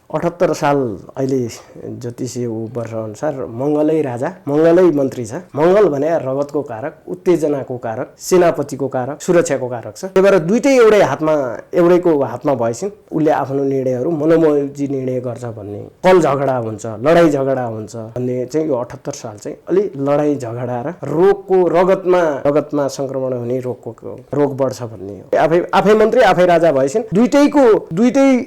78 साल अहिले ज्योतिषीय वर्ष अनुसार मङ्गलै राजा, मङ्गलै मन्त्री छ। मङ्गल भने रगतको कारक, उत्तेजनाको कारक, सेनापतिको कारक, सुरक्षाको कारक छ। त्यही भएर दुईटै एउटैको हातमा भएछन् उसले आफ्नो निर्णयहरू मनोमर्जी निर्णय गर्छ भन्ने, कल झगडा हुन्छ, लडाई झगडा हुन्छ भन्ने चाहिँ यो 78 साल चाहिँ अलि लडाई झगडा र रगतमा संक्रमण हुने रोग बढ्छ भन्ने हो। आफै मन्त्री आफै राजा भएछन्। दुईटै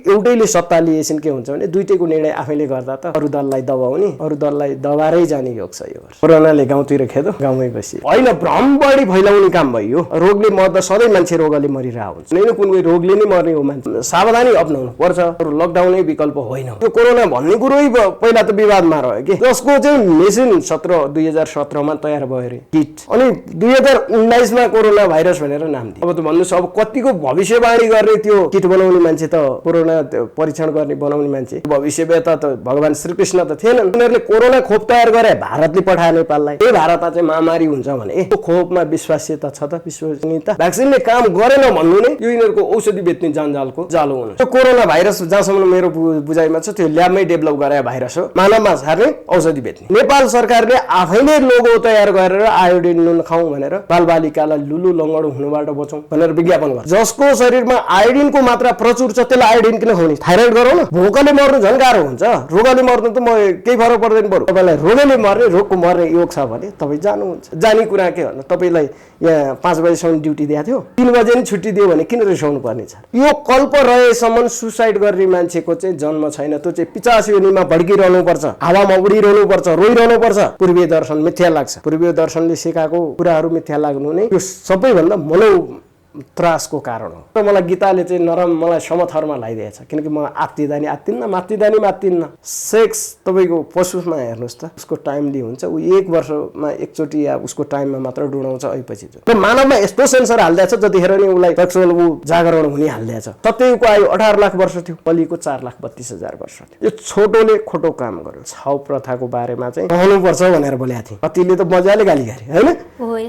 एउटैले सत्ता लिएछन्। के हुन्छ भने दुईटैको निर्णय आफैले गर्दा त अरू दललाई दबाउने, अरू दललाई दबारै जाने योग छ यो। कोरोनाले गाउँतिर खेदो, गाउँमै बसियो। होइन, भ्रम बढी फैलाउने काम भयो। रोगले मर्दा सधैँ मान्छे रोगले मरिरहेको हुन्छ। कुनै कुनै रोगले नै मर्ने हो मान्छे। सावधानी अपनाउनु पर्छ। लकडाउनै विकल्प होइन। यो कोरोना भन्ने कुरै पहिला त विवादमा रह्यो कि जसको चाहिँ मेसिन 2017 मा तयार भयो अरे किट। अनि 2019 मा कोरोना भाइरस भनेर नाम दियो। अब त भन्नुहोस्, अब कतिको भविष्यवाणी गर्ने त्यो किट बनाउने मान्छे त, कोरोना परीक्षण गर्ने बनाउने मान्छे, भविष्यवेता त भगवान श्रीकृष्ण त थिएनन्। उनीहरूले कोरोना खोप तयार गरे, भारतले पठाए नेपाललाई। ए भारतमा चाहिँ महामारी हुन्छ भने त्यो खोपमा विश्वास्यता छ त? विश्वसनीयता? भ्याक्सिनले काम गरेन भन्नु नै यो यिनीहरूको औषधि बेच्ने जन्जालको जालो हुनु। त्यो कोरोना भाइरस जहाँसम्म मेरो बुझाइमा छ त्यो ल्याबमै डेभलप गरे भाइरस हो, मानवमा सार्ने औषधि बेच्ने। नेपाल सरकारले आफैले लोगो तयार गरेर आयोडिन नुन खाउँ भनेर बालबालिकालाई लुलु लङ्गडो हुनुबाट बचाउँ भनेर विज्ञापन गर्छ। जसको शरीरमा आयोडिनको मात्रा प्रचुर छ त्यसलाई आयोडिन किन खुवाउने? थाइरोइड गरौँ न। भोकले मर्नु झन् गाह्रो हुन्छ। रोगले मर्नु त केही फरक पर्दैन। बरु तपाईँलाई रोगले मर्ने, रोगको मर्ने योग छ भने तपाईँ जानुहुन्छ। जाने कुरा के भन्नु, तपाईँलाई यहाँ 5 बजेसम्म ड्युटी दिएको थियो, 3 बजे नि छुट्टी दियो भने किन रिसाउनु पर्ने छ? यो कल्प रहेसम्म सुसाइड गर्ने मान्छेको चाहिँ जन्म छैन। त्यो चाहिँ 50 योनिमा भड्किरहनु पर्छ, हावामा उडिरहनु पर्छ, रोइरहनु पर्छ। पूर्वीय दर्शन मिथ्या लाग्छ। पूर्वीय दर्शनले सिकाएको कुराहरू मिथ्या लाग्नु नै यो सबैभन्दा त्रासको कारण हो। र मलाई गीताले चाहिँ नरम, मलाई समथरमा लगाइदिएछ। किनकि म आत्तिदानी आत्तिन्न, मात्तिन्न। सेक्स तपाईँको पशुमा हेर्नुहोस् त, उसको टाइमली हुन्छ। ऊ 1 वर्षमा एकचोटि या उसको टाइममा मात्र डुडाउँछ। अहिले त मानवमा यस्तो सेन्सर हालिदिएछ जतिखेर नि उसलाई सेक्सुअल जागरण हुने हालिदिएछ। सत्यको आयु 18 लाख वर्ष थियो, पलिको 4,32,000 वर्ष थियो। यो छोटोले खोटो काम गर्यो। छाउ प्रथाको बारेमा चाहिँ कहनुपर्छ भनेर बोलेको थिएँ। कतिले त मजाले गाली गरे होइन,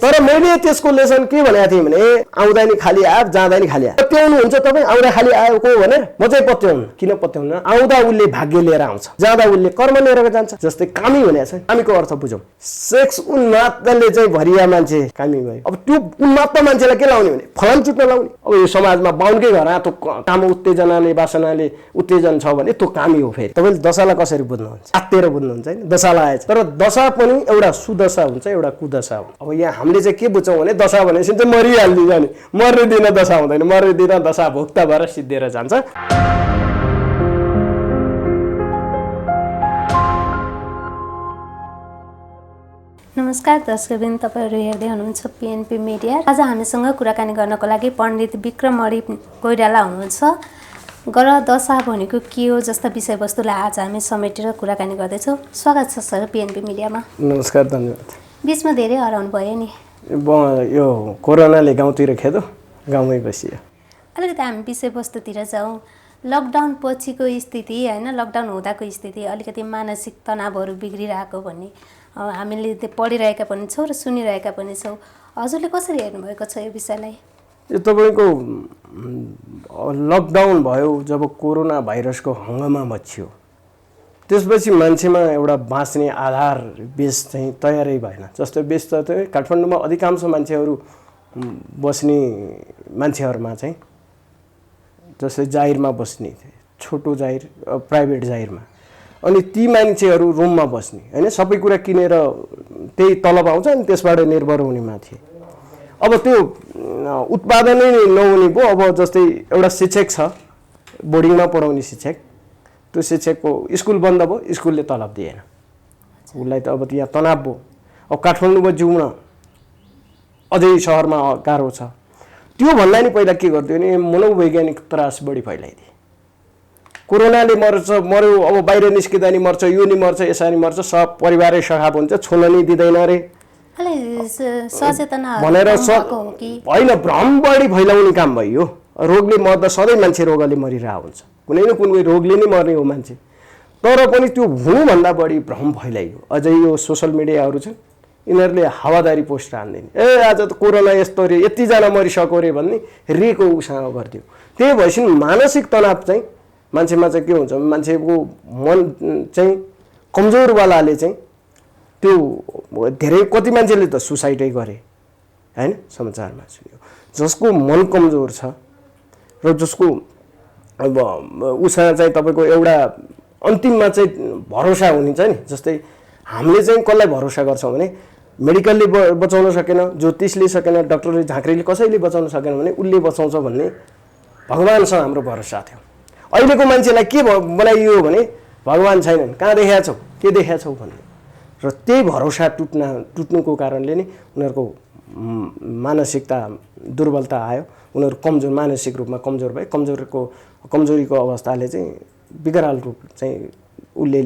तर मैले त्यसको लेसन के भनेको थिएँ भने आउँदा खाली आयो, जाँदा नि खाली आयो। पत्याउनु हुन्छ तपाईँ? आउँदा खाली आयो को भनेर? म चाहिँ पत्याउनु। किन पत्याउनु? आउँदा उसले भाग्य लिएर आउँछ, जाँदा उसले कर्म लिएर जान्छ। जस्तै कामी भनेको छ। कामीको अर्थ बुझौँ। सेक्स उन्मादले चाहिँ भरिया मान्छे कामी भयो। अब त्यो उन्माद मान्छेलाई के लाउने भने फलाम चुट्न लाउने। अब यो समाजमा बाहुनकै घर त्यो काम उत्तेजनाले, वासनाले उत्तेजन छ भने त्यो कामी हो। फेरि तपाईँले दशालाई कसरी बुझ्नुहुन्छ? आत्तेर बुझ्नुहुन्छ होइन? दशा आएछ, तर दशा पनि एउटा सुदशा हुन्छ, एउटा कुदशा हुन्छ। अब यहाँ हामीले चाहिँ के बुझ्छौँ भने दशा भनेपछि चाहिँ मरिहाल्ने जाने, मर्ने दिन दशा हुँदैन, मर्ने दिन दशा भोक्ता भएर सिद्धिएर जान्छ। नमस्कार दर्शकवृन्द, तपाईँहरू हेर्दै हुनुहुन्छ पिएनपी मिडिया। आज हामीसँग कुराकानी गर्नको लागि पण्डित विक्रमणि कोइराला हुनुहुन्छ। ग्रह दशा भनेको के हो जस्ता विषयवस्तुलाई आज हामी समेटेर कुराकानी गर्दैछौँ। स्वागत छ सर पिएनपी मिडियामा। नमस्कार, धन्यवाद। बिचमा धेरै हराउनु भयो नि। यो कोरोनाले गाउँतिर खेदो, गाउँमै बसियो। अलिकति हामी विषयवस्तुतिर जाउँ। लकडाउन पछिको स्थिति होइन, लकडाउन हुँदाको स्थिति, अलिकति मानसिक तनावहरू बिग्रिरहेको भन्ने हामीले त्यो पढिरहेका पनि छौँ र सुनिरहेका पनि छौँ। हजुरले कसरी हेर्नुभएको छ यो विषयलाई? यो तपाईँको लकडाउन भयो जब कोरोना भाइरसको हङ्गामा मच्चियो, त्यसपछि मान्छेमा एउटा बाँच्ने आधार बेस चाहिँ तयारै भएन। जस्तो बेस त काठमाडौँमा अधिकांश मान्छेहरू बस्ने मान्छेहरूमा चाहिँ जस्तै जाहिरमा बस्ने थिए, छोटो जाहिर, प्राइभेट जाहिरमा। अनि ती मान्छेहरू रुममा बस्ने होइन, सबै कुरा किनेर त्यही तलब आउँछ अनि त्यसबाट निर्भर हुनेमा थिए। अब त्यो उत्पादनै नहुने भयो। अब जस्तै एउटा शिक्षक छ, बोर्डिङमा पढाउने शिक्षक, त्यो शिक्षकको स्कुल बन्द भयो, स्कुलले तलब दिएन उसलाई, त अब यहाँ तनाव भयो। अब काठमाडौँमा जिउन अझै शहरमा गाह्रो छ। त्यो भन्दा नि पहिला के गर्थ्यो भने मनोवैज्ञानिक त्रास बढी फैलाइदिए। कोरोनाले मर्यो, अब बाहिर निस्किँदा नि मर्छ, यो नि मर्छ, यसरी नि मर्छ, सब परिवारै सखाप हुन्छ, छोड्न नि दिँदैन अरे भनेर होइन, भ्रम बढी फैलाउने काम भयो। रोगले मर्दा सधैँ मान्छे रोगले मरिरहेको हुन्छ। कुनै न कुनै रोगले नै मर्ने हो मान्छे। तर पनि त्यो हुनुभन्दा बढी भ्रम फैलाइयो। अझै यो सोसल मिडियाहरू छन्, यिनीहरूले हावादारी पोस्ट हान्दैन। आज त कोरोना यस्तो रे, यतिजना मरिसक्यो रे भन्ने रेको उसँग गरिदियो। त्यही भएपछि मानसिक तनाव चाहिँ मान्छेमा चाहिँ के हुन्छ मान्छेको मन चाहिँ कमजोरवालाले चाहिँ त्यो धेरै कति मान्छेले त सुसाइडै गरे हैन समाचारमा सुन्यो जसको मन कमजोर छ र जसको अब उसँग चाहिँ तपाईको एउटा अन्तिममा चाहिँ भरोसा हुने छ नि जस्तै हामीले चाहिँ कसलाई भरोसा गर्छौं भने मेडिकलले बचाउन सकेन ज्योतिषले सकेन डाक्टरले झाँक्रीले कसैले बचाउन सकेन भने उले बचाउँछ भन्ने भगवानसँग हाम्रो भरोसा थियो अहिलेको मान्छेलाई के बनाइयो भने भगवान छैनन् कहाँ देखाएको छौ के देखाएको छौ भन्ने र त्यही भरोसा टुट्नुको कारणले नै उनीहरूको मानसिकता दुर्बलता आयो उनीहरू कमजोर मानसिक रूपमा कमजोर भए कमजोरीको अवस्थाले चाहिँ विकराल रूप चाहिँ उसले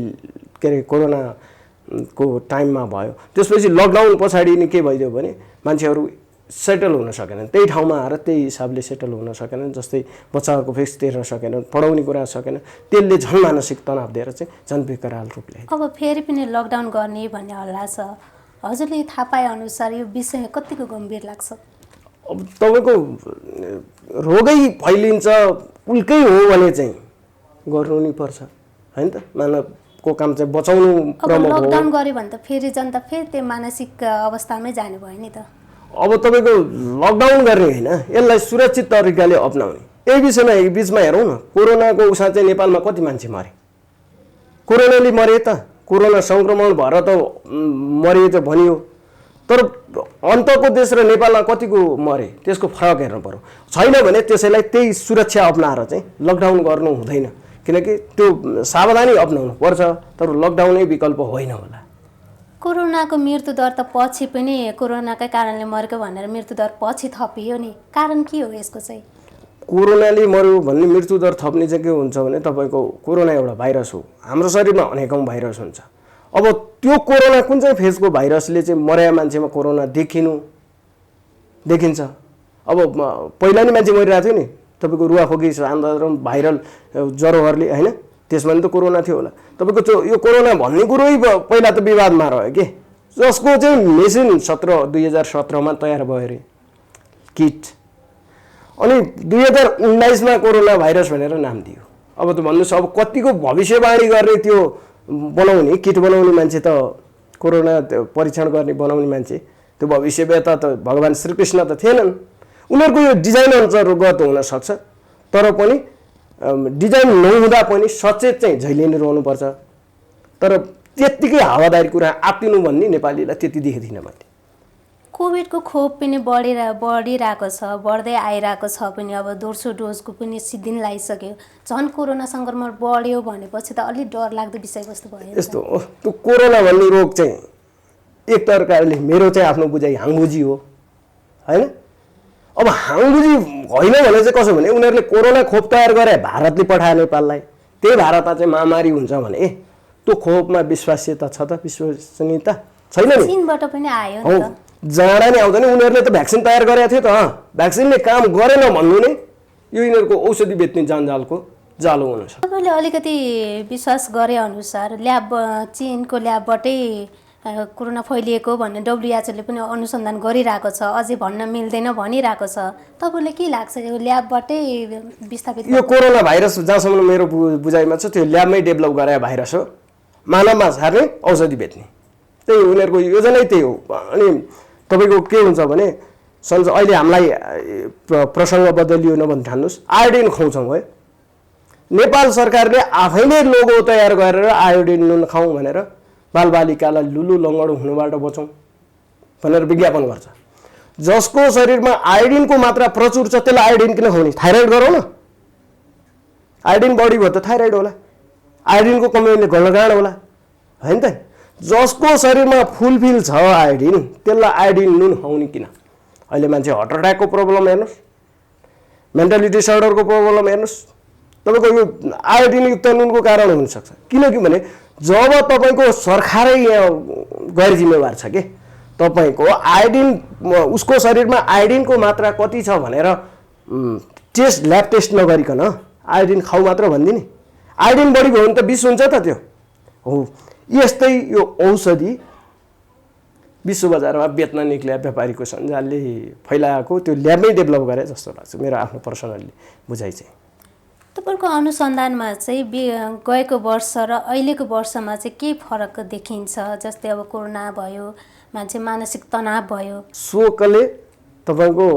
के अरे कोरोनाको टाइममा भयो त्यसपछि लकडाउन पछाडि नि के भइदियो भने मान्छेहरू सेटल हुन सकेनन् त्यही ठाउँमा आएर त्यही हिसाबले सेटल हुन सकेनन् जस्तै बच्चाहरूको फिस तिर्न सकेनन् पढाउने कुरा सकेन त्यसले झन् मानसिक तनाव दिएर चाहिँ झन् विकराल रूप ल्यायो अब फेरि पनि लकडाउन गर्ने भन्ने हल्ला छ हजुरले थाहा पाए अनुसार यो विषय कतिको गम्भीर लाग्छ अब तपाईको रोगै फैलिन्छ उल्कै हो भने चाहिँ गर्नु नि पर्छ हैन त मानवको काम चाहिँ बचाउनु प्रमुख हो लकडाउन गर्यो भने त फेरि जनता फेरि त्यो मानसिक अवस्थामै जाने भयो नि त अब तपाईको लकडाउन गर्ने हैन यसलाई सुरक्षित तरिकाले अपनाउने यही विषयमा एक बीचमा हेरौँ न कोरोनाको उसा चाहिँ नेपालमा कति मान्छे मरे कोरोनाले मरे त कोरोना संक्रमण भएर त मरे त भनियो तर अन्तको देश र नेपालमा कतिको मरे त्यसको फरक हेर्नु पर्यो छैन भने त्यसैलाई त्यही सुरक्षा अपनाएर चाहिँ लकडाउन गर्नु हुँदैन किनकि त्यो सावधानी अपनाउनु पर्छ तर लकडाउनै विकल्प होइन होला कोरोनाको मृत्युदर त पछि पनि कोरोनाकै कारणले मरेको भनेर मृत्युदर पछि थपियो नि कारण के हो यसको चाहिँ कोरोनाले मर्यो भन्ने मृत्युदर थप्ने चाहिँ के हुन्छ भने तपाईको कोरोना एउटा भाइरस हो हाम्रो शरीरमा अनेकौं भाइरस हुन्छ अब त्यो कोरोना कुन चाहिँ फेजको भाइरसले चाहिँ मर्या मान्छेमा कोरोना देखिन्छ अब पहिला नि मान्छे मरिरहेको थियो नि तपाईको रुवाखोकी साधारण भाइरल ज्वरोहरुले हैन त्यसमा नि त कोरोना थियो होला तपाईको यो कोरोना भन्ने कुरै पहिला त विवादमा रह्यो के जसको चाहिँ मेसिन 2017 मा तयार भयो रे किट अनि 2019 मा कोरोना भाइरस भनेर नाम दियो अब त भन्नुस् अब कतिको भविष्यवाणी गर्ने त्यो बनाउने किट बनाउने मान्छे त कोरोना परीक्षण गर्ने बनाउने मान्छे त्यो भविष्यवेता त भगवान श्रीकृष्ण त थिएनन् उनीहरुको यो डिजाइन अन्तर्गत हुन सक्छ तर पनि डिजाइन नहुँदा पनि सचेत चाहिँ झैले नै रहनु पर्छ तर त्यतिकै हावादारी कुरा आत्तिनु भन्ने नेपालीलाई त्यति देख्दिन मैले कोभिडको खोप पनि बढिरहेको छ बढ्दै आइरहेको छ पनि अब दोस्रो डोजको पनि दिन लागिसक्यो झन् कोरोना संक्रमण बढ्यो भनेपछि त अलि डर लाग्दो विषयवस्तु भयो यस्तो त्यो कोरोना भन्ने रोग चाहिँ एक तरिकाले मेरो चाहिँ आफ्नो बुझाइ हाङबुझी हो हैन अब हाङबुझी होइन भने चाहिँ कसो भने उनीहरुले कोरोना खोप तयार गरे भारतले पठायो नेपाललाई त्यही भारतमा चाहिँ महामारी हुन्छ भने त्यो खोपमा विश्वास्यता छ त विश्वसनीयता छैन नि चीनबाट पनि आयो नि त जाडा नै आउँदैन उनीहरुले त भ्याक्सिन तयार गरेको थियो त भ्याक्सिनले काम गरेन भन्नु नै यो यिनीहरुको औषधि बेच्ने जन्जालको जालो हुन सक्छ तपाईले अलिकति विश्वास गरे अनुसार चीनको ल्याबबाटै कोरोना फैलिएको भन्ने WHO ले पनि अनुसन्धान गरिरहेको छ अझै भन्न मिल्दैन भनिरहेको छ तपाईलाई के लाग्छ यो ल्याबबाटै विस्थापित यो कोरोना भाइरस जहाँसम्म मेरो बुझाइमा छ त्यो ल्याबमै डेभलप गराए भाइरस हो मानवमा सार्ने औषधि बेच्ने त्यही उनीहरुको योजनै त्यही हो अनि तपाईको के हुन्छ भने अहिले हामीलाई प्रसंग बदलियो नभन् ठान्नुस् आयोडिन खुवाउँछौं है नेपाल सरकारले आफैले लोगो तयार गरेर आयोडिन नुन खाऊ भनेर बालबालिकालाई लुलु लङ्गडो हुनबाट बचाउँ भनेर विज्ञापन गर्छ जसको शरीरमा आयोडिनको मात्रा प्रचुर छ त्यसलाई आयोडिन किन खुवाउने थाइराइड गरौ न आयोडिन बढी भयो त थाइराइड होला आयोडिनको कमीले गलगाड होला हैन त जसको शरीरमा फुलफिल छ आयोडिन त्यसलाई आयोडिन नुन खुवाउने किन अहिले मान्छे हार्ट अट्याकको प्रब्लम हेर्नुस् मेन्टली डिसअर्डरको प्रब्लम हेर्नुस् तपाईको यो आयोडिन युक्त नुनको कारण हुन सक्छ किनकि भने जब तपाईको सरकारै यहाँ गैर जिम्मेवार छ के तपाईको आयोडिन उसको शरीरमा आयोडिनको मात्रा कति छ भनेर ल्याब टेस्ट नगरिकन आयोडिन खाऊ मात्र भन्दिने आयोडिन बढी भयो भने त विष हुन्छ त त्यो हो यस्तै यो औषधि विश्व बजारमा बेच्न निक्ल्या व्यापारीको सञ्जालले फैलाएको त्यो ल्याबमै डेभलप गरे जस्तो लाग्छ मेरो आफ्नो पर्सनली बुझाइ चाहिँ तपाईँको अनुसन्धानमा चाहिँ गएको वर्ष र अहिलेको वर्षमा चाहिँ के फरक देखिन्छ? जस्तै अब कोरोना भयो, मान्छे मानसिक तनाव भयो। शोकले तपाईँको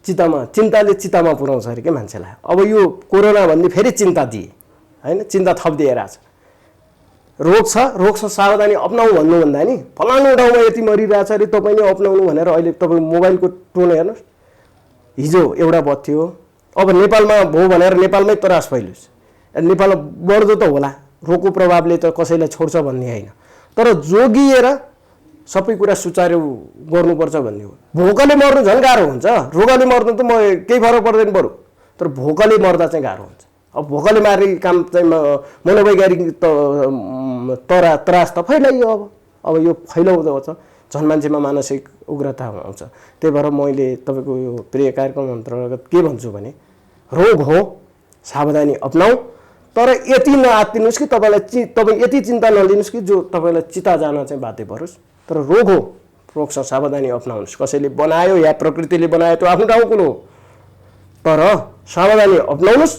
चिन्ताले चितामा पुर्याउँछ अरे के मान्छेलाई। अब यो कोरोना भन्ने फेरि चिन्ता दिए होइन, चिन्ता थपिदिएर छ। रोग छ सावधानी अपनाऊ भन्नुभन्दा नि फलानु ठाउँमा यति मरिरहेछ अरे तपाईँ नै अपनाउनु भनेर अहिले तपाईँ मोबाइलको टोन हेर्नुहोस्। हिजो एउटा बत्थ्यो, अब नेपालमा भयो भनेर नेपालमै त्रास फैलियोस्। नेपालमा बढ्दो त होला, रोगको प्रभावले त कसैलाई छोड्छ भन्ने होइन, तर जोगिएर सबै कुरा सुचारू गर्नुपर्छ भन्ने हो। भोकले मर्नु झन् गाह्रो हुन्छ, रोगले मर्नु त केही फरक पर्दैन बरु, तर भोकले मर्दा चाहिँ गाह्रो हुन्छ। अब भोकले मार्ने काम चाहिँ मनोवैज्ञानिक त्रास त फैलाइयो। अब यो फैलाउँदो छ झन् मान्छेमा मानसिक उग्रता आउँछ। त्यही भएर मैले तपाईँको यो प्रिय कार्यक्रम अन्तर्गत के भन्छु भने रोग हो सावधानी अपनाऊ, तर यति नआत्तिनुहोस् कि तपाईँ यति चिन्ता नलिनुहोस् कि जो तपाईँलाई चिता जान चाहिँ बाध्य परोस्। तर रोग हो, रोगसँग सावधानी अपनाउनुहोस्। कसैले बनायो या प्रकृतिले बनायो त्यो आफ्नो ठाउँ कुरो हो, तर सावधानी अपनाउनुहोस्,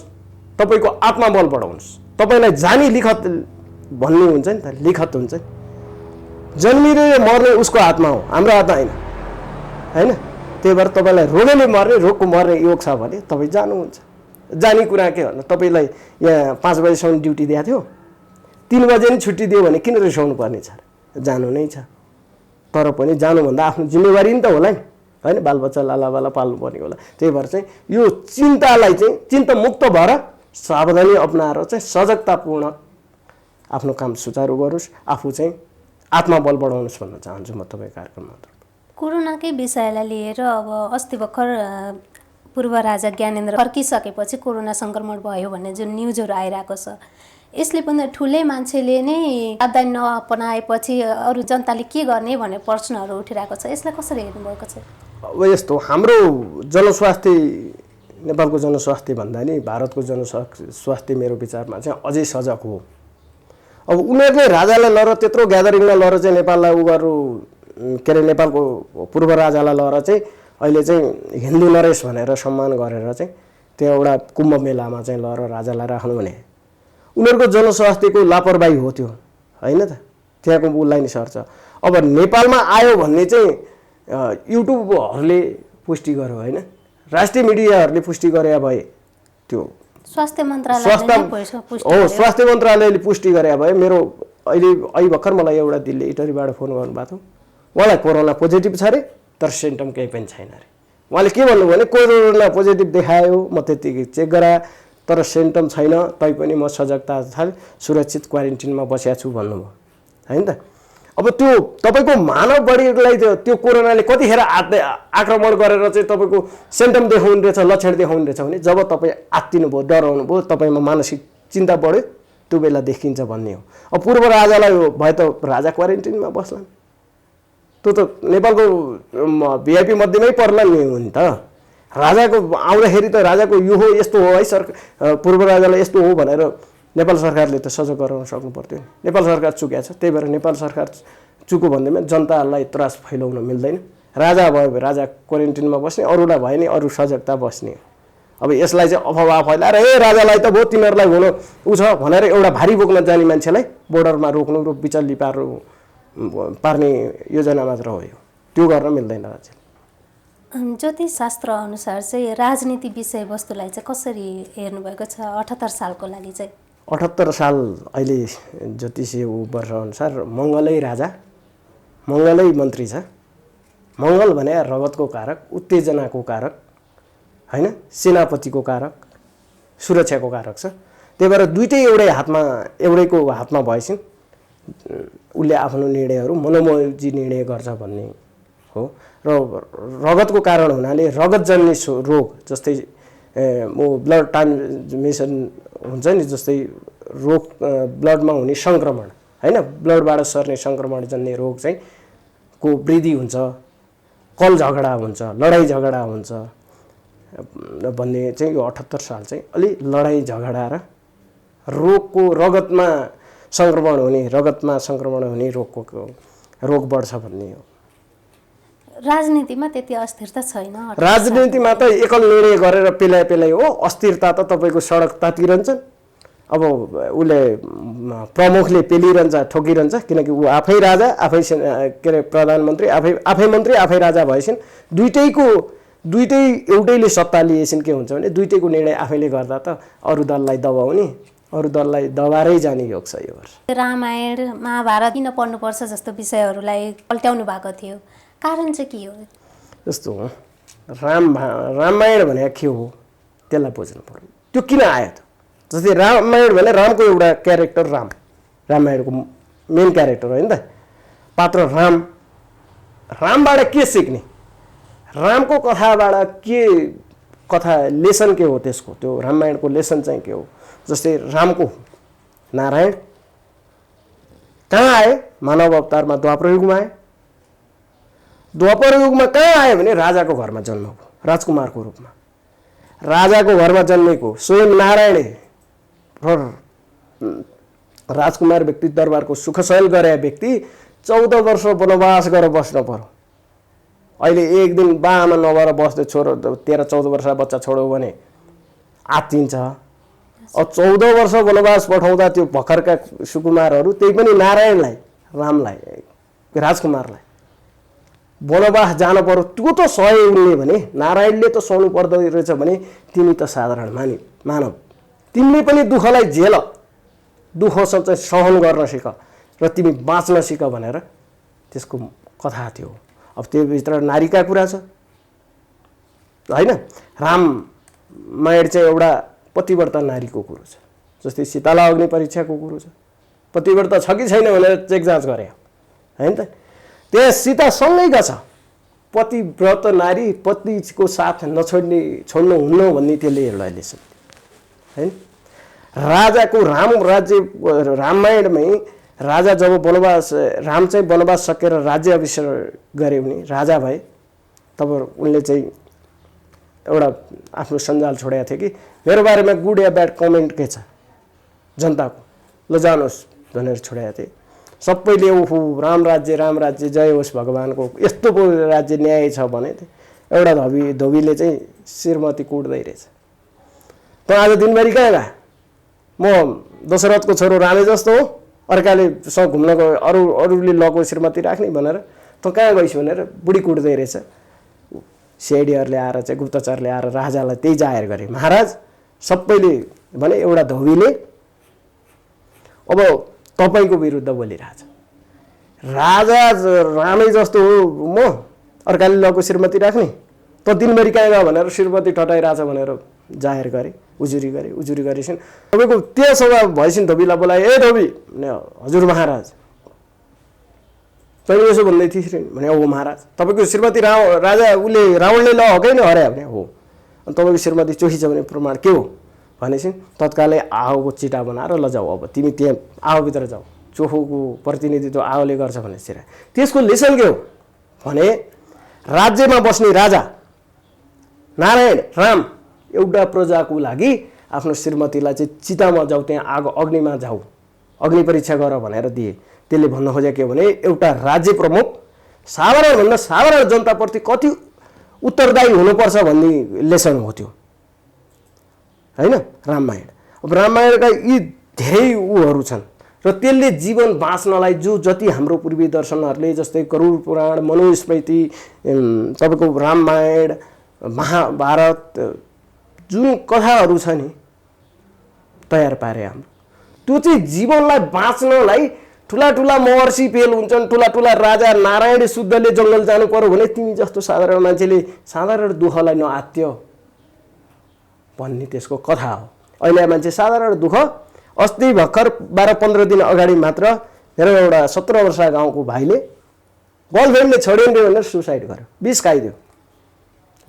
तपाईँको आत्मबल बढाउनुहोस्। तपाईँलाई जानी लिखत भन्ने हुन्छ नि त, लिखत हुन्छ नि, जन्मिने मर्ने उसको आत्मा हो, हाम्रो आत्मा होइन। त्यही भएर तपाईँलाई रोगले मर्ने, रोगको मर्ने योग छ भने तपाईँ जानुहुन्छ। जाने कुरा के भन्नु, तपाईँलाई यहाँ 5 बजीसम्म ड्युटी दिएको थियो, 3 बजे नि छुट्टी दियो भने किन रिसाउनु पर्ने छ? जानु नै छ। तर पनि जानुभन्दा आफ्नो जिम्मेवारी नि त होला नि होइन, बालबच्चा लालाबाला पाल्नुपर्ने होला। त्यही भएर चाहिँ यो चिन्तालाई चाहिँ चिन्तामुक्त भएर सावधानी अपनाएर चाहिँ सजगतापूर्ण आफ्नो काम सुचारू गर्नुहोस्, आफू चाहिँ आत्मबल बढाउनुहोस् भन्न चाहन्छु म तपाईँ कार्यक्रममा। कोरोनाकै विषयलाई लिएर अब अस्ति भर्खर पूर्व राजा ज्ञानेन्द्र फर्किसकेपछि कोरोना सङ्क्रमण भयो भन्ने जुन न्युजहरू आइरहेको छ, यसले पनि ठुलै मान्छेले नै सावधानी नअपनाएपछि अरू जनताले के गर्ने भन्ने प्रश्नहरू उठिरहेको छ। यसलाई कसरी हेर्नुभएको छ? अब यस्तो हाम्रो जनस्वास्थ्य, नेपालको जनस्वास्थ्य भन्दा नि भारतको जनस्वास्थ्य मेरो विचारमा चाहिँ अझै सजग हो। अब उनीहरूले राजालाई लर त्यत्रो ग्यादरिङमा लर चाहिँ नेपाललाई उनीहरू के अरे नेपालको पूर्व राजालाई लर चाहिँ अहिले चाहिँ हिन्दू नरेश भनेर सम्मान गरेर चाहिँ त्यो एउटा कुम्भ मेलामा चाहिँ लर राजालाई राख्नु भने उनीहरूको जनस्वास्थ्यको लापरवाही हो त्यो होइन त, त्यहाँको उसलाई नि सर्छ। अब नेपालमा आयो भन्ने चाहिँ युट्युबहरूले पुष्टि गर्यो होइन, राष्ट्रिय मिडियाहरूले पुष्टि गरे भए त्यो स्वास्थ्य मन्त्रालयले पुष्टि गरे भए। मेरो अहिले भर्खर मलाई एउटा दिल्ली इटरीबाट फोन गर्नुभएको थियो, उहाँलाई कोरोना पोजिटिभ छ अरे तर सिम्टम केही पनि छैन अरे। उहाँले के भन्नुभयो भने कोरोना पोजिटिभ देखायो, म त्यतिकै चेक गराएँ तर सिम्टम छैन, तैपनि म सजगता साथ सुरक्षित क्वारेन्टिनमा बसेको छु भन्नुभयो होइन त। अब त्यो तपाईँको मानव बडीलाई त्यो कोरोनाले कतिखेर आक्रमण गरेर चाहिँ तपाईँको सिम्टम देखाउनु रहेछ, लक्षण देखाउनु रहेछ भने जब तपाईँ आत्तिनु भयो, डराउनु भयो, तपाईँमा मानसिक चिन्ता बढ्यो, त्यो बेला देखिन्छ भन्ने हो। अब पूर्व राजालाई भए त राजा क्वारेन्टिनमा बस्लान्, त्यो त नेपालको भिआइपी मध्येमै पर्ला नि हो नि त। राजाको आउँदाखेरि त राजाको यो हो यस्तो हो है पूर्व राजालाई यस्तो हो भनेर नेपाल सरकारले त सजग गराउन सक्नु पर्थ्यो नि। नेपाल सरकार चुकेको छ, त्यही भएर नेपाल सरकार चुको भन्दैमा जनतालाई त्रास फैलाउन मिल्दैन। राजा भयो भने राजा क्वारेन्टिनमा बस्ने, अरूलाई भयो नि अरू सजगता बस्ने। अब यसलाई चाहिँ अफवाह फैलाएर ए राजालाई त भयो तिमीहरूलाई हुनु ऊ छ भनेर एउटा भारी बोक्न जाने मान्छेलाई बोर्डरमा रोक्नु र बिचल्ली पार्ने योजना मात्र हो यो, त्यो गर्न मिल्दैन राज्यले। ज्योतिषशास्त्र अनुसार चाहिँ राजनीति विषयवस्तुलाई चाहिँ कसरी हेर्नुभएको छ 78 सालको लागि चाहिँ? 78 साल अहिले ज्योतिषीय वर्षअनुसार मङ्गलै राजा, मङ्गलै मन्त्री छ। मङ्गल भने रगतको कारक, उत्तेजनाको कारक होइन, सेनापतिको कारक, सुरक्षाको कारक छ। त्यही भएर दुइटै एउटैको हातमा भएपछि उसले आफ्नो निर्णयहरू मनोमर्जी निर्णय गर्छ भन्ने हो। र रगतको कारण हुनाले रगतजन्य रोग जस्तै ब्लड ट्रान्समिसन हुन्छ नि, जस्तै रोग ब्लडमा हुने सङ्क्रमण होइन, ब्लडबाट सर्ने सङ्क्रमणजन्य रोग चाहिँ को वृद्धि हुन्छ, कल झगडा हुन्छ, लडाइँ झगडा हुन्छ भन्ने चाहिँ यो 78 साल चाहिँ अलि लडाइँ झगडा र रोगको रगतमा सङ्क्रमण हुने रोग बढ्छ भन्ने हो। राजनीतिमा त्यति अस्थिरता छैन। राजनीतिमा त एकल निर्णय गरेर पेलाइ हो। अस्थिरता त तपाईँको सडक तातिरहन्छन्। अब उसले प्रमुखले पेलिरहन्छ, ठोकिरहन्छ, किनकि ऊ आफै राजा, आफै के अरे प्रधानमन्त्री, आफै मन्त्री, आफै राजा भएछन्। दुइटै एउटैले सत्ता लिएछन्। के हुन्छ भने दुइटैको निर्णय आफैले गर्दा त अरू दललाई दबाउने, अरू दललाई दबारै जाने योग छ यो वर्ष। रामायण महाभारत किन पढ्नुपर्छ जस्तो विषयहरूलाई पल्ट्याउनु भएको थियो, कारण चाहिँ के हो? जस्तो रामायण भने के हो त्यसलाई बुझ्नु पर्यो। त्यो किन आयो त? जस्तै रामायण भने रामको एउटा क्यारेक्टर रामायणको मेन क्यारेक्टर होइन त, पात्र रामबाट के सिक्ने, रामको कथाबाट के कथा लेसन के हो त्यसको, त्यो रामायणको लेसन चाहिँ के हो? जस्तै रामको नारायण कहाँ आए? मानव अवतारमा द्वापर युगमा आए। द्वापर युगमा कहाँ आयो भने राजाको घरमा जन्म भयो, राजकुमारको रूपमा। राजाको घरमा जन्मेको स्वयं नारायण राजकुमार व्यक्ति, दरबारको सुखशयल गरे व्यक्ति 14 वर्ष वनवास गरेर बस्न पर्यो। अहिले एक दिन बाआमा नभएर बस्दै छोरो 13-14 वर्ष बच्चा छोड्यो भने आत्तिन्छ। अब 14 वर्ष वनवास पठाउँदा त्यो भर्खरका सुकुमारहरू, त्यही पनि नारायणलाई, रामलाई, राजकुमारलाई वनवास जानु पर्यो। त्यो त सहे उनले भने, नारायणले त सहनु पर्दो रहेछ भने तिमी त साधारण मानव, तिमीले पनि दुःखलाई झेल, दुःख चाहिँ सहन गर्न सिक र तिमी बाँच्न सिक भनेर त्यसको कथा थियो। अब त्योभित्र नारीका कुरा छ होइन। रामायण चाहिँ एउटा पतिव्रता नारीको कुरो छ। जस्तै सीतालाई अग्नि परीक्षाको कुरो छ, पतिव्रता छ कि छैन भनेर चेक जाँच गरे होइन त। त्यहाँ सीता सँगैका छ। पतिव्रत नारी पतिको साथ छोड्नु हुन्न भन्ने त्यसले एउटा लेसन होइन। राजाको रामायणमै राजा जब राम चाहिँ वनवास सकेर राज्य अभिषेक गरे उनी राजा भए, तब उनले चाहिँ एउटा आफ्नो सञ्जाल छोडेको थियो कि मेरो बारेमा गुड या ब्याड कमेन्ट के छ जनताको, ल जानुहोस् भनेर छोडेको थिए। सबैले ओहो राम राज्य जय होस् भगवानको, यस्तो पो राज्य न्याय छ भने थियो। एउटा धोबीले चाहिँ श्रीमती कुट्दै रहेछ। त आज दिनभरि कहाँ गए? म दशरथको छोरो रामे जस्तो हो, अर्काले सँग घुम्न गयो, अरूले लगो श्रीमती राख्ने भनेर त कहाँ गइस् भनेर बुढी कुट्दै रहेछ। सिआइडीहरूले आएर चाहिँ गुप्तचरले आएर राजालाई त्यही जाहेर गरे। महाराज सबैले भने एउटा धोबीले अब तपाईँको विरुद्ध बोलिरहेछ। राजा रामै जस्तो हो म, अर्काले लगो श्रीमती राख्ने, त दिनभरि कहाँ गयो भनेर श्रीमती टटाइरहेछ भनेर जाहेर गरे, उजुरी गरेछन्। तपाईँको त्यो सभा भएछन्, धोबीलाई बोलाए, ए धोबी हजुर महाराज तैँले यसो भन्दै थिइस् भने हो महाराज, तपाईँको श्रीमती राजा उसले रावणले ल हकै नै हरायो भने हो, अनि तपाईँको श्रीमती चोखी छ भने प्रमाण के हो भनेछन्। तत्कालै आहोको चिटा बनाएर ल जाऊ, अब तिमी त्यहाँ आहोभित्र जाऊ, चोखोको प्रतिनिधित्व आहोले गर्छ भने सिरा। त्यसको लेसन के हो भने राज्यमा बस्ने राजा नारायण राम एउटा प्रजाको लागि आफ्नो श्रीमतीलाई चाहिँ चितामा जाऊ, त्यहाँ आगो अग्निमा जाऊ, अग्नि परीक्षा गर भनेर दिए। त्यसले भन्न खोजेको के भने एउटा राज्य प्रमुख साधारणभन्दा साधारण जनताप्रति कति उत्तरदायी हुनुपर्छ भन्ने लेसन हो त्यो होइन रामायण। अब रामायणका यी धेरै उहरू छन् र त्यसले जीवन बाँच्नलाई जति हाम्रो पूर्वी दर्शनहरूले जस्तै गरुड पुराण, मनुस्मृति, तपाईँको रामायण, महाभारत जुन कथाहरू छ नि तयार पारे हाम्रो, त्यो चाहिँ जीवनलाई बाँच्नलाई ठुला महर्षि पेल हुन्छन्, ठुला राजा नारायण शुद्धले जङ्गल जानु पर्यो भने तिमी जस्तो साधारण मान्छेले साधारण दुःखलाई नआत्यो भन्ने त्यसको कथा हो। अहिले मान्छे साधारण दुःख, अस्ति भर्खर 12-15 दिन अगाडि मात्र मेरो एउटा 17 वर्ष गाउँको भाइले गर्लफ्रेन्डले छोड्यो भनेर सुसाइड गर्यो, विष खाइदियो।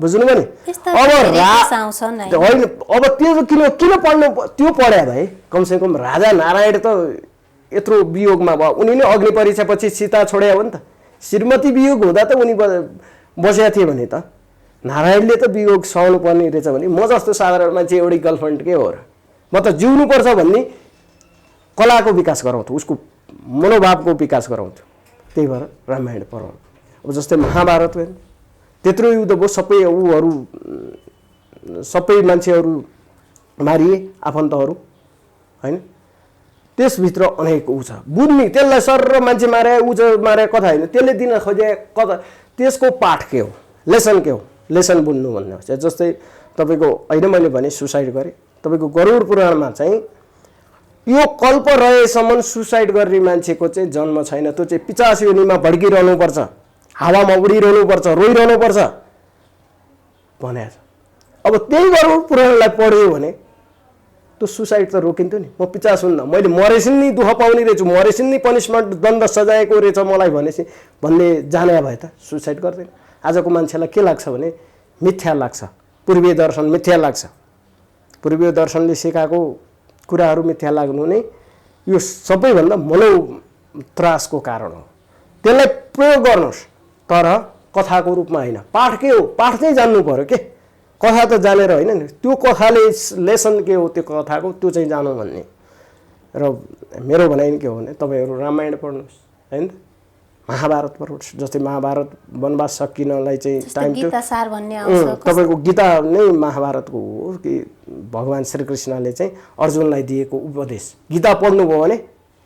बुझ्नुभयो नि? अब होइन, अब त्यो किन पढ्नु, त्यो पढ्या भए कमसेकम राजा नारायण त यत्रो वियोगमा भयो, उनी नै अग्नि परीक्षा पछि सीता छोड्या हो नि त। श्रीमती वियोग हुँदा त उनी बसेका थिए भने त नारायणले त वियोग सहनु पर्ने रहेछ भने म जस्तो साधारण मान्छे एउटै गर्लफ्रेन्ड के हो र, म त जिउनुपर्छ भन्ने कलाको विकास गराउँथ्यो, उसको मनोभावको विकास गराउँथ्यो। त्यही भएर रामायण पढाउनु। अब जस्तै महाभारत होइन, त्यत्रो युद्ध भयो, सबै मान्छेहरू मारिए, आफन्तहरू होइन। त्यसभित्र अनेक ऊ छ बुझ्ने, त्यसलाई सर मान्छे मारे मारे कथा होइन, त्यसले दिन खोजे कथा, त्यसको पाठ के हो, लेसन के हो, लेसन बुझ्नु भन्ने हो। जस्तै तपाईँको होइन मैले भने सुसाइड गरेँ, तपाईँको गरुड पुराणमा चाहिँ यो कल्प रहेसम्म सुसाइड गर्ने मान्छेको चाहिँ जन्म छैन, त्यो चाहिँ 50 योनिमा भड्किरहनुपर्छ, हावामा उडिरहनुपर्छ, रोइरहनुपर्छ भने। अब त्यही गरुड पुराणलाई पढ्यो भने त्यो सुसाइड त रोकिन्थ्यो नि। म 50 हुन्न, मैले मरेसिन नि दुःख पाउने रहेछु, मरेसिन नि पनिसमेन्ट दण्ड सजाएको रहेछ मलाई भनेपछि भन्ने जाने भए त सुसाइड गर्दैन। आजको मान्छेलाई के लाग्छ भने मिथ्या लाग्छ, पूर्वीय दर्शन मिथ्या लाग्छ। पूर्वीय दर्शनले सिकाएको कुराहरू मिथ्या लाग्नु नै यो सबैभन्दा मनोत्रासको कारण हो। त्यसलाई प्रयोग गर्नुहोस्, तर कथाको रूपमा होइन। पाठ के हो, पाठ चाहिँ जान्नु पर्यो के, कथा त जानेर होइन नि, त्यो कथाले लेसन के हो त्यो कथाको त्यो चाहिँ जानु भन्ने। र मेरो भनाइ के हो भने तपाईँहरू रामायण पढ्नुहोस् होइन, महाभारत पढ्नुहोस्। जस्तै महाभारत वनवास सकिनलाई चाहिँ टाइम थियो, तपाईँको गीता नै महाभारतको हो कि भगवान् श्रीकृष्णले चाहिँ अर्जुनलाई दिएको उपदेश। गीता पढ्नुभयो भने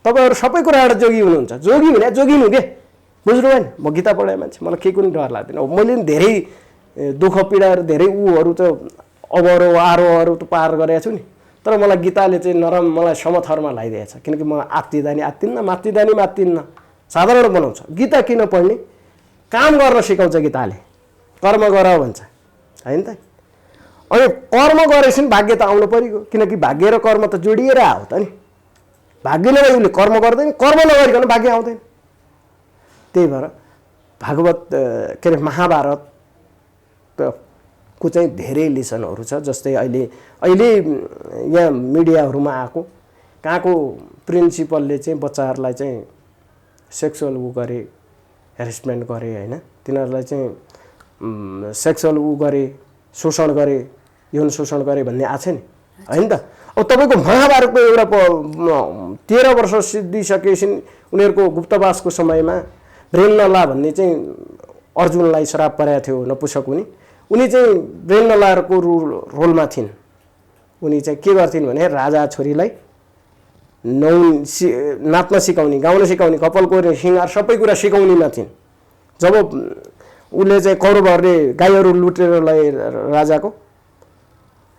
तपाईँहरू सबै कुराबाट जोगी हुनुहुन्छ। जोगी भने जोगिनु के, बुझ्नु भएन। म गीता पढाए मान्छे, मलाई केही पनि डर लाग्दैन। मैले पनि धेरै दुःख पीडाहरू धेरै ऊहरू त अवरो आरोहहरू त पार गरेको छु नि, तर मलाई गीताले चाहिँ नरम मलाई समथरमा लगाइदिएछ। किनकि म आत्तिदा नि आत्तिन्न, मात्तिदा नि मात्तिन्न, साधारण बनाउँछ। गीता किन पढ्ने, काम गर्न सिकाउँछ गीताले, कर्म गर भन्छ होइन त। अनि कर्म गरेपछि भाग्य त आउनु पऱ्यो, किनकि भाग्य र कर्म त जोडिएर आयो त नि। भाग्य नभए उसले कर्म गर्दैन, कर्म नगरिकन भाग्य आउँदैन। त्यही भएर भागवत के अरे महाभारतको चाहिँ धेरै लेसनहरू छ। जस्तै अहिले यहाँ मिडियाहरूमा आएको कहाँको प्रिन्सिपलले चाहिँ बच्चाहरूलाई चाहिँ सेक्सुअल ऊ गरे, हेरेसमेन्ट गरे होइन, तिनीहरूलाई चाहिँ सेक्सुअल ऊ गरे, शोषण गरे, यौन शोषण गरे भन्ने आएको छ नि होइन त। अब तपाईँको महाभारतको एउटा 13 वर्ष सिद्धिसकेपछि उनीहरूको गुप्तवासको समयमा ब्रेननला भन्ने चाहिँ अर्जुनलाई श्राप परेको थियो नपुंसक उनी चाहिँ ब्रेननलाको रोलमा थिइन्। उनी चाहिँ के गर्थिन् भने राजा छोरीलाई नाच्न सिकाउने, गाउन सिकाउने, कपाल कोर्ने, सिँगार सबै कुरा सिकाउनेमा थिइन्। जब उसले चाहिँ कौरवहरूले गाईहरू लुटेर लए राजाको,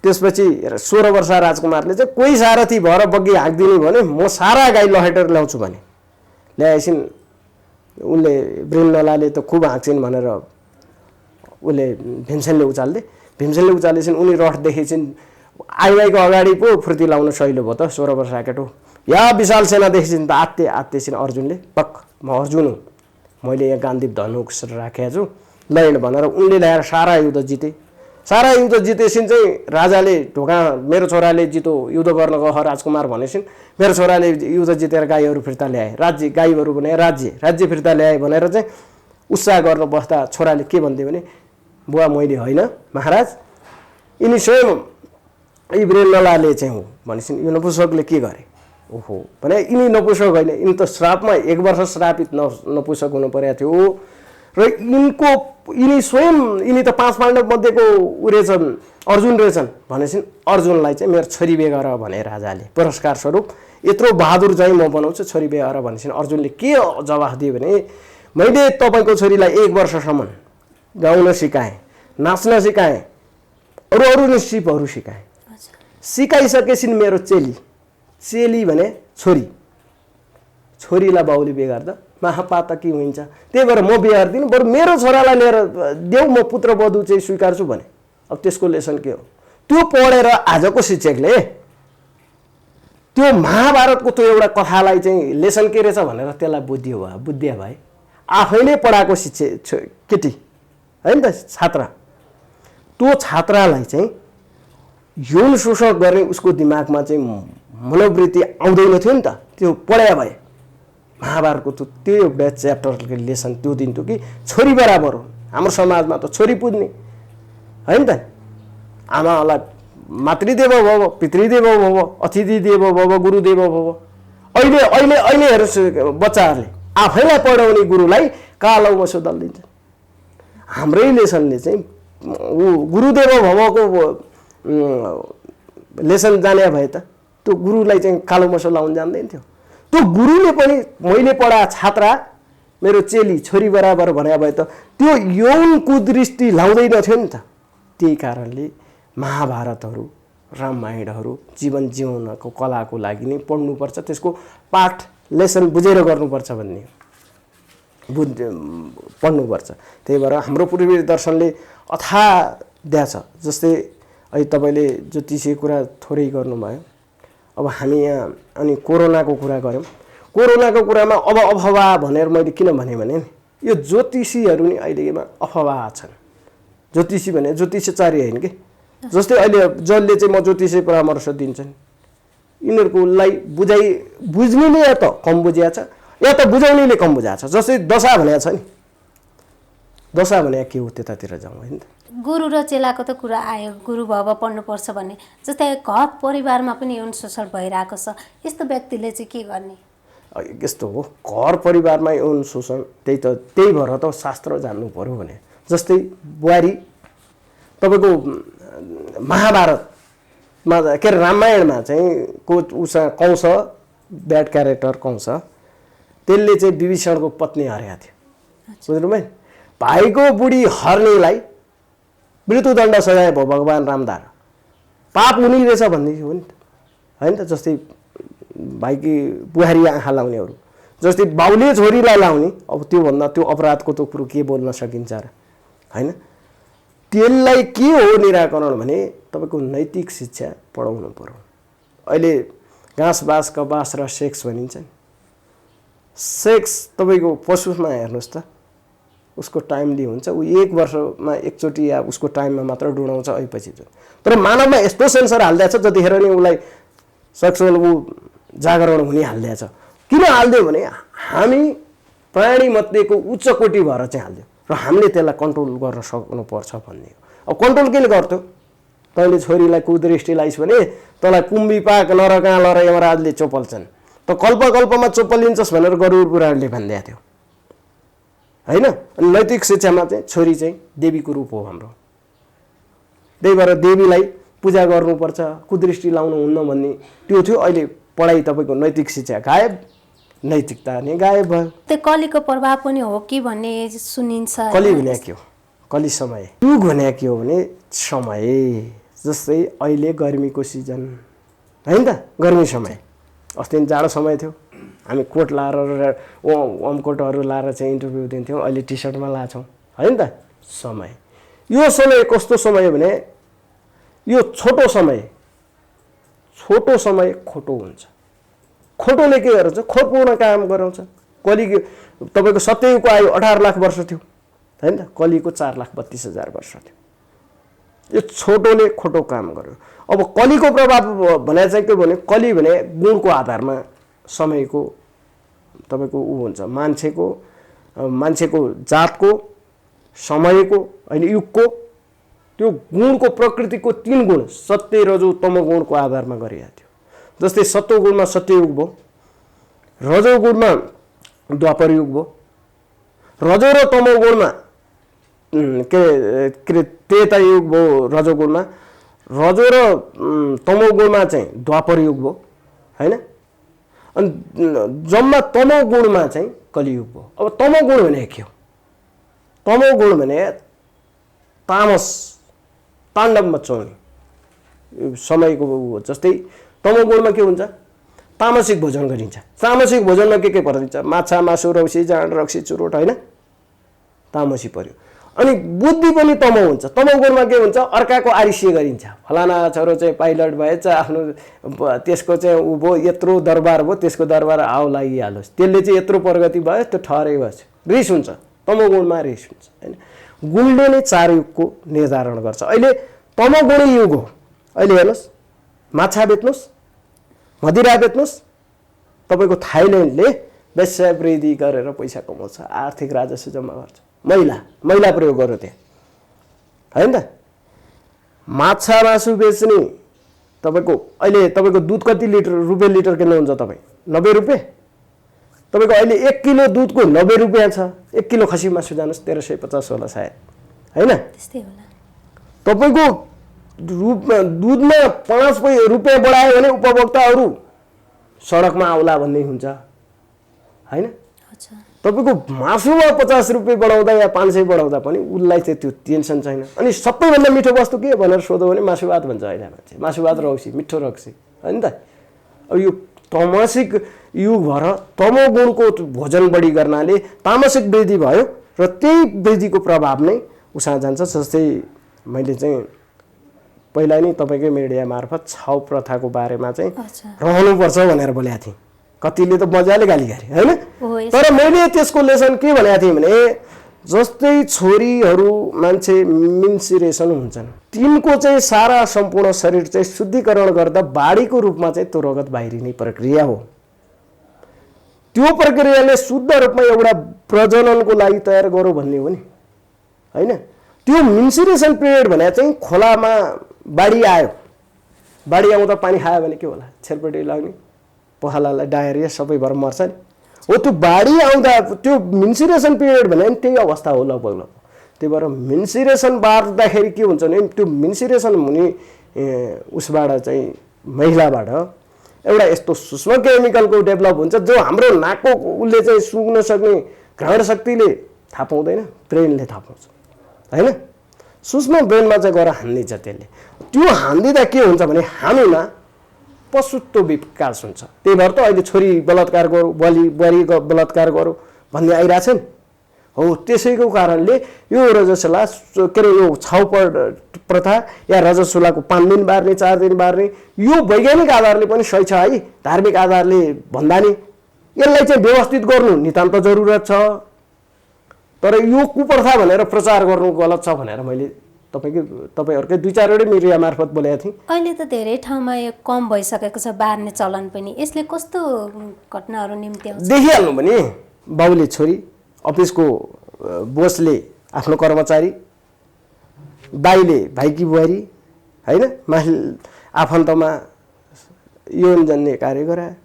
त्यसपछि 16 वर्ष राजकुमारले चाहिँ कोही सारथी भएर बग्गी हाँक्दिने भने म सारा गाई लहेटेर ल्याउँछु भने ल्याएछिन्। उसले ब्रेननलाले त खुब हाँक्छिन् भनेर उसले भीमसेनले उचालेछिन्। उनी रथ देखेछिन्, आइको अगाडि पो फुर्ती लाउन सहिलो भयो त 16 वर्ष केटो। या विशाल सेना देखेछिन् त आत्तेछिन् अर्जुनले, पक्क म अर्जुन हुँ, मैले यहाँ गान्धीव धनुक राखेको छु लैन भनेर उनले ल्याएर सारा युद्ध जिते। सारा युद्ध जितेछिन् चाहिँ राजाले ढोका मेरो छोराले जितो युद्ध गर्न गयो राजकुमार भनेछिन्। मेरो छोराले युद्ध जितेर गाईहरू फिर्ता ल्याए, राज्य गाईहरू बनाए, राज्य फिर्ता ल्याए भनेर चाहिँ उत्साह गर्न बस्दा छोराले के भन्दियो भने बुवा मैले होइन महाराज, यिनी स्वयं ब्रेननलाले चाहिँ हो भनेछिन्। यो नपुंसकले के गरे, ओहो भने यिनी नपुंसक होइन, यिनी त श्रापमा 1 वर्ष श्रापित नपुंसक हुनु परेको थियो र यिनी स्वयं यिनी त 5 पाण्डव मध्येको ऊ रहेछन्, अर्जुन रहेछन् भनेछिन्। अर्जुनलाई चाहिँ मेरो छोरी बिहे गर भने राजाले पुरस्कार स्वरूप यत्रो बहादुर चाहिँ म बनाउँछु, छोरी बिहे गर भनेछिन्। अर्जुनले के जवाफ दियो भने मैले तपाईँको छोरीलाई 1 वर्षसम्म गाउन सिकाएँ, नाच्न सिकाएँ, अरू सिपहरू सिकाएँ। सिकाइसकेपछि मेरो चेली भने छोरीलाई बाउले बिहे गर्दा महापातकी हुन्छ। त्यही भएर म बिहे गर्दिनँ, बरु मेरो छोरालाई लिएर देऊ, म पुत्रवधू चाहिँ स्वीकार्छु भने। अब त्यसको लेसन के हो, त्यो पढेर आजको शिक्षकले त्यो महाभारतको त्यो एउटा कथालाई चाहिँ लेसन के रहेछ भनेर त्यसलाई बुद्धिया भए। आफैले पढाएको केटी होइन त छात्रा, त्यो छात्रालाई चाहिँ यौन शोषण गर्ने उसको दिमागमा चाहिँ मनोवृत्ति आउँदैन थियो नि त। त्यो पढाए भए महाभारतको त्यो एउटा च्याप्टरको लेसन त्यो दिन्थ्यो कि छोरी बराबर हो। हाम्रो समाजमा त छोरी पुज्ने होइन त, आमालाई मातृदेव भव, पितृदेव भव, अतिथि देव भव, गुरुदेव भव। अहिले हेर्नुहोस् बच्चाहरूले आफैलाई पढाउने गुरुलाई कालो मसो दल दिन्छ। हाम्रै लेसनले चाहिँ गुरुदेव भवको लेसन जाने भए त त्यो गुरुलाई चाहिँ कालो मसो लाउन जान्दैन थियो। त्यो गुरुले पनि मैले पढा छात्रा मेरो चेली छोरी बराबर भने भए त त्यो यौन कुदृष्टि लाउँदैन थियो नि त। त्यही कारणले महाभारतहरू रामायणहरू जीवन जिउनको कलाको लागि नै पढ्नुपर्छ, त्यसको पाठ लेसन बुझेर गर्नुपर्छ भन्ने पढ्नुपर्छ। त्यही भएर हाम्रो पूर्वीय दर्शनले अथाह दिया छ। जस्तै अहिले तपाईँले ज्योतिषीय कुरा थोरै गर्नुभयो। अब हामी यहाँ अनि कोरोनाको कुरा गऱ्यौँ। कोरोनाको कुरामा अब अफवाह भनेर मैले किन भने नि यो ज्योतिषीहरू नि अहिलेमा अफवाह छन्। ज्योतिषी भने ज्योतिषाचार्य होइन कि। जस्तै अहिले जसले चाहिँ म ज्योतिषीय परामर्श दिन्छन् यिनीहरूकोलाई बुझ्नेले या त कम बुझिया छ या त बुझाउनेले कम बुझाएको छ। जस्तै दशा भनेको छ नि, दशा भने के हो त्यतातिर जाउँ होइन त। गुरु र चेलाको त कुरा आयो, गुरु भव पढ्नुपर्छ भन्ने। जस्तै घर परिवारमा पनि यौन शोषण भइरहेको छ, यस्तो व्यक्तिले चाहिँ के गर्ने? यस्तो हो, घर परिवारमा यौन शोषण त्यही भएर त शास्त्र जान्नु पर्यो भने। जस्तै बुहारी तपाईँको महाभारतमा के अरे रामायणमा चाहिँ उसँग कंस ब्याड क्यारेक्टर कंस त्यसले चाहिँ विभीषणको पत्नी हरेको थियो। बुझ्नुभयो? भाइको बुढी हर्नेलाई मृत्युदण्ड सजाय भयो भगवान् रामदार, पाप हुने रहेछ भन्ने हो नि त होइन त। जस्तै भाइकी बुहारी आँखा लाउनेहरू, जस्तै बाउले छोरीलाई लाउने, अब त्योभन्दा त्यो अपराधको त कुरो के बोल्न सकिन्छ र होइन। त्यसलाई के हो निराकरण भने तपाईँको नैतिक शिक्षा पढाउनु पर्यो। अहिले घाँस बाँस कबास र सेक्स भनिन्छ नि। सेक्स तपाईँको पशुमा हेर्नुहोस् त, उसको टाइमली हुन्छ, ऊ 1 वर्षमा एकचोटि या उसको टाइममा मात्र डुडाउँछ अहिपछि। तर मानवमा यस्तो सेन्सर हालिदिएको छ जतिखेर नि उसलाई सेक्सुअल जागरण हुने हालिदिएको छ। किन हालिदियो भने हामी प्राणी मध्येको उच्च कोटि भएर चाहिँ हालिदियो र हामीले त्यसलाई कन्ट्रोल गर्न सक्नुपर्छ भन्ने हो। अब कन्ट्रोल केले गर्थ्यो? तैँले छोरीलाई कुदृष्टि लाइस् भने तँलाई कुम्बी पाक नरकहाँ लर यमराजले चोपल्छन्, त कल्पकल्पमा चोपलिन्छस् भनेर गरुड पुराणले भनिदिएको थियो होइन। अनि नैतिक शिक्षामा चाहिँ छोरी चाहिँ देवीको रूप हो हाम्रो। त्यही भएर देवीलाई पूजा गर्नुपर्छ, कुदृष्टि लाउनु हुन्न भन्ने त्यो थियो। अहिले पढाइ तपाईँको नैतिक शिक्षा गायब, नैतिकता नै गायब भयो। त्यो कलीको प्रभाव पनि हो कि भन्ने सुनिन्छ। कली भने के हो? कली समय। युग भने के हो भने समय। जस्तै अहिले गर्मीको सिजन होइन त, गर्मी समय। अस्ति जाडो समय थियो, हामी कोट लाएर वामकोटहरू लाएर चाहिँ इन्टरभ्यू दिन्थ्यौँ, अहिले टी सर्टमा लाछौँ होइन त। समय, यो समय कस्तो समय भने यो छोटो समय खोटो हुन्छ। खोटोले के गर्छ? खोटपूर्ण काम गराउँछ। कली तपाईँको सत्ययुगको आयु 18 लाख वर्ष थियो होइन त, कलीको 4,32,000 वर्ष थियो। यो छोटोले खोटो काम गर्यो। अब कलीको प्रभाव भने चाहिँ के भने कली भने गुणको आधारमा समयको तपाईँको ऊ हुन्छ, मान्छेको जातको, समयको होइन युगको, त्यो गुणको प्रकृतिको 3 गुण सत्य रजो तमो गुणको आधारमा गरिएको थियो। जस्तै सत्व गुणमा सत्ययुग भयो, रजो गुणमा द्वापर युग भयो, रजो र तमो गुणमा के त्रेता युग भयो। रजो गुणमा, रजो र तमो गुणमा चाहिँ द्वापर युग भयो होइन। अनि जम्मा तमो गुणमा चाहिँ कलियुग भयो। अब तमो गुण भने के हो? तमो गुण भने तामस ताण्डव मचाउने समयको हो। जस्तै तमो गुणमा के हुन्छ? तामसिक भोजन गरिन्छ। तामसिक भोजनमा के परिन्छ? माछा मासु रौसी जाँड रक्सी चुरोट होइन, तामसी पर्यो। अनि बुद्धि पनि तमो हुन्छ। तमो गुणमा के हुन्छ? अर्काको आरिष्य गरिन्छ। फलाना छोरो चाहिँ पाइलट भएछ, आफ्नो त्यसको चाहिँ ऊ भयो, यत्रो दरबार भयो, त्यसको दरबार आउ लागिहालोस्, त्यसले चाहिँ यत्रो प्रगति भयो, त्यो ठहरै बस्यो, रिस हुन्छ। तमो गुणमा रिस हुन्छ होइन। गुणले नै 4 युगको निर्धारण गर्छ। अहिले तमो गुणी युग हो। अहिले हेर्नुहोस्, माछा बेच्नुहोस्, मदिरा बेच्नुहोस्, तपाईँको थाइल्यान्डले वेश्यावृत्ति गरेर पैसा कमाउँछ, आर्थिक राजस्व जम्मा गर्छ। महिला प्रयोग गर्यो त्यहाँ होइन त। माछा मासु बेच्ने तपाईँको अहिले तपाईँको दुध कति रुपियाँ लिटर किन्नुहुन्छ तपाईँ? 90 रुपियाँ। त तपाईँको अहिले 1 किलो दुधको 90 रुपियाँ छ। 1 किलो खसी मासु जानुहोस् 1350 होला सायद, होइन? त्यस्तै होला। तपाईँको दुधमा 5 रुपियाँ बढायो भने उपभोक्ताहरू सडकमा आउला भन्ने हुन्छ, होइन? अच्छा। तपाईँको मासुमा 50 रुपियाँ बढाउँदा या 500 बढाउँदा पनि उसलाई चाहिँ त्यो टेन्सन छैन। अनि सबैभन्दा मिठो वस्तु के भनेर सोध्यो भने मासु भात भन्छ अहिले मान्छे। मासु भात रक्सी, मिठो रक्सी, होइन त? अब यो तमसिक युग भएर तमोगुणको भोजन बढी गर्नाले तामसिक वृद्धि भयो र त्यही वृद्धिको प्रभाव नै उसँग जान्छ। जस्तै मैले चाहिँ पहिला नै तपाईँकै मिडिया मार्फत छाउ प्रथाको बारेमा चाहिँ रहनुपर्छ भनेर बोलेको थिएँ। कतिले त मजाले गाली गरे, होइन? तर मैले त्यसको लेसन के भनेको थिएँ भने जस्तै छोरीहरू मान्छे मेन्स्ट्रुएसन हुन्छन्, तिनको चाहिँ सारा सम्पूर्ण शरीर चाहिँ शुद्धिकरण गर्दा बाढीको रूपमा चाहिँ त्यो रगत बाहिरिने प्रक्रिया हो। त्यो प्रक्रियाले शुद्ध रूपमा एउटा प्रजननको लागि तयार गरौँ भन्ने हो नि, होइन? त्यो मेन्स्ट्रुएसन पिरियड भने चाहिँ खोलामा बाढी आयो, बाढी आउँदा पानी खायो भने के होला? छेलपट्टि लाग्ने, पखालालाई डायरिया सबै भएर मर्छ नि। हो त्यो बाढी आउँदा त्यो मेन्स्ट्रुएसन पिरियड भने नि त्यही अवस्था हो लगभग। त्यही भएर मेन्स्ट्रुएसन बार्दाखेरि के हुन्छ भने त्यो मेन्स्ट्रुएसन हुने उसबाट चाहिँ महिलाबाट एउटा यस्तो सूक्ष्म केमिकलको डेभलप हुन्छ जो हाम्रो नाकको उसले चाहिँ सुँग्न सक्ने घ्राण शक्तिले थाहा पाउँदैन, ब्रेनले थाहा पाउँछ, होइन? सूक्ष्म ब्रेनमा चाहिँ गएर हान्दिन्छ त्यसले। त्यो हान्दिँदा के हुन्छ भने हामीमा पशुत्व विकास हुन्छ। त्यही भएर त अहिले छोरी बलात्कार गरौँ, बुहारी बलात्कार गरौँ भन्ने आइरहेछ नि। हो त्यसैको कारणले यो रजस्वला के अरे यो छाउपड प्रथा या रजस्वलाको 5 दिन बार्ने 4 दिन बार्ने यो वैज्ञानिक आधारले पनि सही छ है, धार्मिक आधारले भन्दा नि यसलाई चाहिँ व्यवस्थित गर्नु नितान्त जरुरत छ। तर यो कुप्रथा भनेर प्रचार गर्नु गलत छ भनेर मैले तपाईँहरूकै 2-4 मिडिया मार्फत बोलेको थिएँ। अहिले त धेरै ठाउँमा यो कम भइसकेको छ बार्ने चलन पनि। यसले कस्तो घटनाहरू निम्त्याउँछ? देखिहाल्नु भने बाउले छोरी, अफिसको बोसले आफ्नो कर्मचारी, दाइले भाइकी बुहारी, होइन? आफन्तमा यौन जन्य कार्य गराए।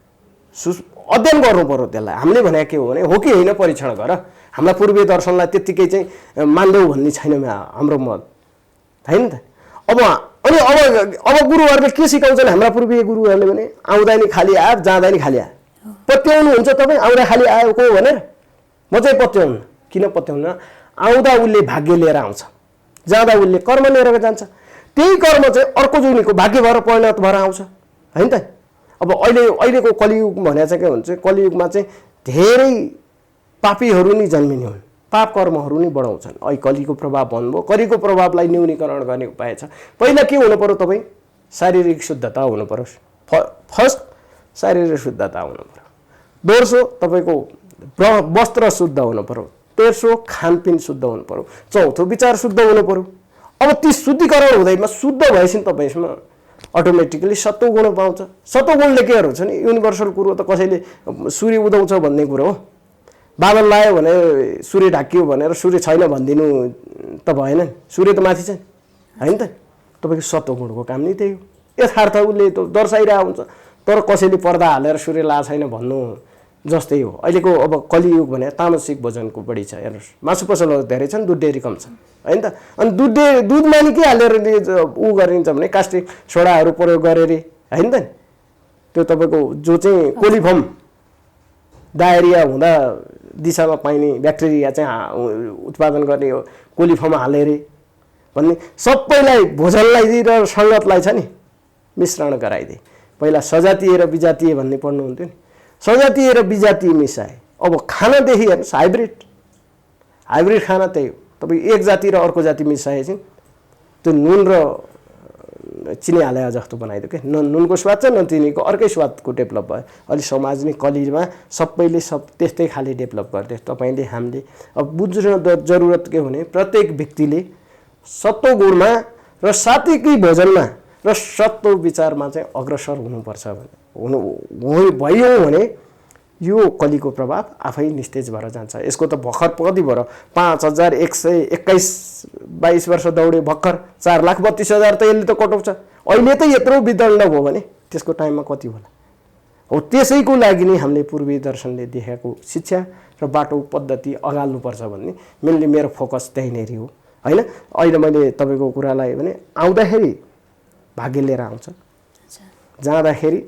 अध्ययन गर्नु पर्यो त्यसलाई। हामीले भने के हो भने हो कि होइन परीक्षण गर। हामीलाई पूर्वीय दर्शनलाई त्यत्तिकै चाहिँ मान्दैौ भन्ने छैन हाम्रो मत, होइन त? अब गुरुहरूले के सिकाउँछन् हाम्रा पूर्वीय गुरुहरूले भने आउँदा नि खाली आयो, जाँदा नि खाली आयो। पत्याउनु हुन्छ तपाईँ आउँदा खाली आएको भनेर? म चाहिँ पत्याउनु। किन पत्याउनु? आउँदा उसले भाग्य लिएर आउँछ, जाँदा उसले कर्म लिएर जान्छ। त्यही कर्म चाहिँ अर्को जुनीको भाग्य भएर परिणत भएर आउँछ, होइन त? अब अहिलेको कलियुग भने चाहिँ के हुन्छ? कलियुगमा चाहिँ धेरै पापीहरू नि जन्मिने हुन्, पाप कर्महरू नि बढाउँछन्। अहिले कलीको प्रभाव भन्नुभयो, कलीको प्रभावलाई न्यूनीकरण गर्ने उपाय छ। पहिला के हुनु पर्यो? तपाईँ शारीरिक शुद्धता हुनु पर्यो। फर्स्ट शारीरिक शुद्धता हुनु पर्यो। दोस्रो तपाईँको वस्त्र शुद्ध हुनु पर्यो। तेस्रो खानपिन शुद्ध हुनु पर्यो। चौथो विचार शुद्ध हुनु पर्यो। अब ती शुद्धिकरण हुँदैमा शुद्ध भएपछि तपाईँसँग अटोमेटिकली सत्वगुण पाउँछ। सत्वगुणले के हुन्छ नि युनिभर्सल कुरो त कसैले सूर्य उदाउँछ भन्ने कुरो हो। बादल लायो भने सूर्य ढाकियो भनेर सूर्य छैन भनिदिनु त भएन नि, सूर्य त माथि छ होइन त? तपाईँको सत्वगुणको काम नै त्यही हो। यथार्थ उसले त दर्शाइरहेको हुन्छ। तर कसैले पर्दा हालेर सूर्य ला छैन भन्नु जस्तै हो। अहिलेको अब कलियुग भने तामसिक भोजनको बढी छ। हेर्नुहोस्, मासु पसलहरू धेरै छन्, दुध डेरी कम छ, होइन त? अनि दुधमा नि के हालेर ऊ गरिन्छ भने कास्टिक सोडाहरू प्रयोग गरेर, होइन त? त्यो तपाईँको जो चाहिँ कोलिफर्म डायरिया हुँदा दिशामा पाइने ब्याक्टेरिया चाहिँ उत्पादन गर्ने हो, कोलिफर्म हालेर भन्ने सबैलाई भोजनलाई र सङ्गतलाई छ नि मिश्रण गराइदिए। पहिला सजातीय र विजातीय भन्ने पढ्नुहुन्थ्यो नि। सजातीय र विजातीय मिसाए। अब खानादेखि हेर्नुहोस्, हाइब्रिड खाना त्यही हो। तपाईँ एक जाति र अर्को जाति मिसाएपछि त्यो नुन र चिनी हालेर जस्तो बनाइदियो क्या। न नुनको स्वाद छ न चिनीको, अर्कै स्वादको डेभलप भयो। अहिले समाज नै कलिमा सबैले त्यस्तै खाले डेभलप गर्दै तपाईँले हामीले। अब बुझ्न जरुरत के भने प्रत्येक व्यक्तिले सत्वगुणमा र सात्विकी भोजनमा र सत्व विचारमा चाहिँ अग्रसर हुनुपर्छ भइयो भने यो कलीको प्रभाव आफै निस्तेज भएर जान्छ। यसको त भर्खर कति भएर 5121 वर्ष दौडे भर्खर 4,32,000 त यसले त कटाउँछ। अहिले त यत्रो विदण्ड भयो भने त्यसको टाइममा कति होला? हो त्यसैको लागि नै हामीले पूर्वीय दर्शनले देखाएको शिक्षा र बाटो पद्धति अगाल्नुपर्छ भन्ने मेनली मेरो फोकस त्यहीँनेरि हो होइन। अहिले मैले तपाईँको कुरालाई भने आउँदाखेरि भाग्य लिएर आउँछ, जाँदाखेरि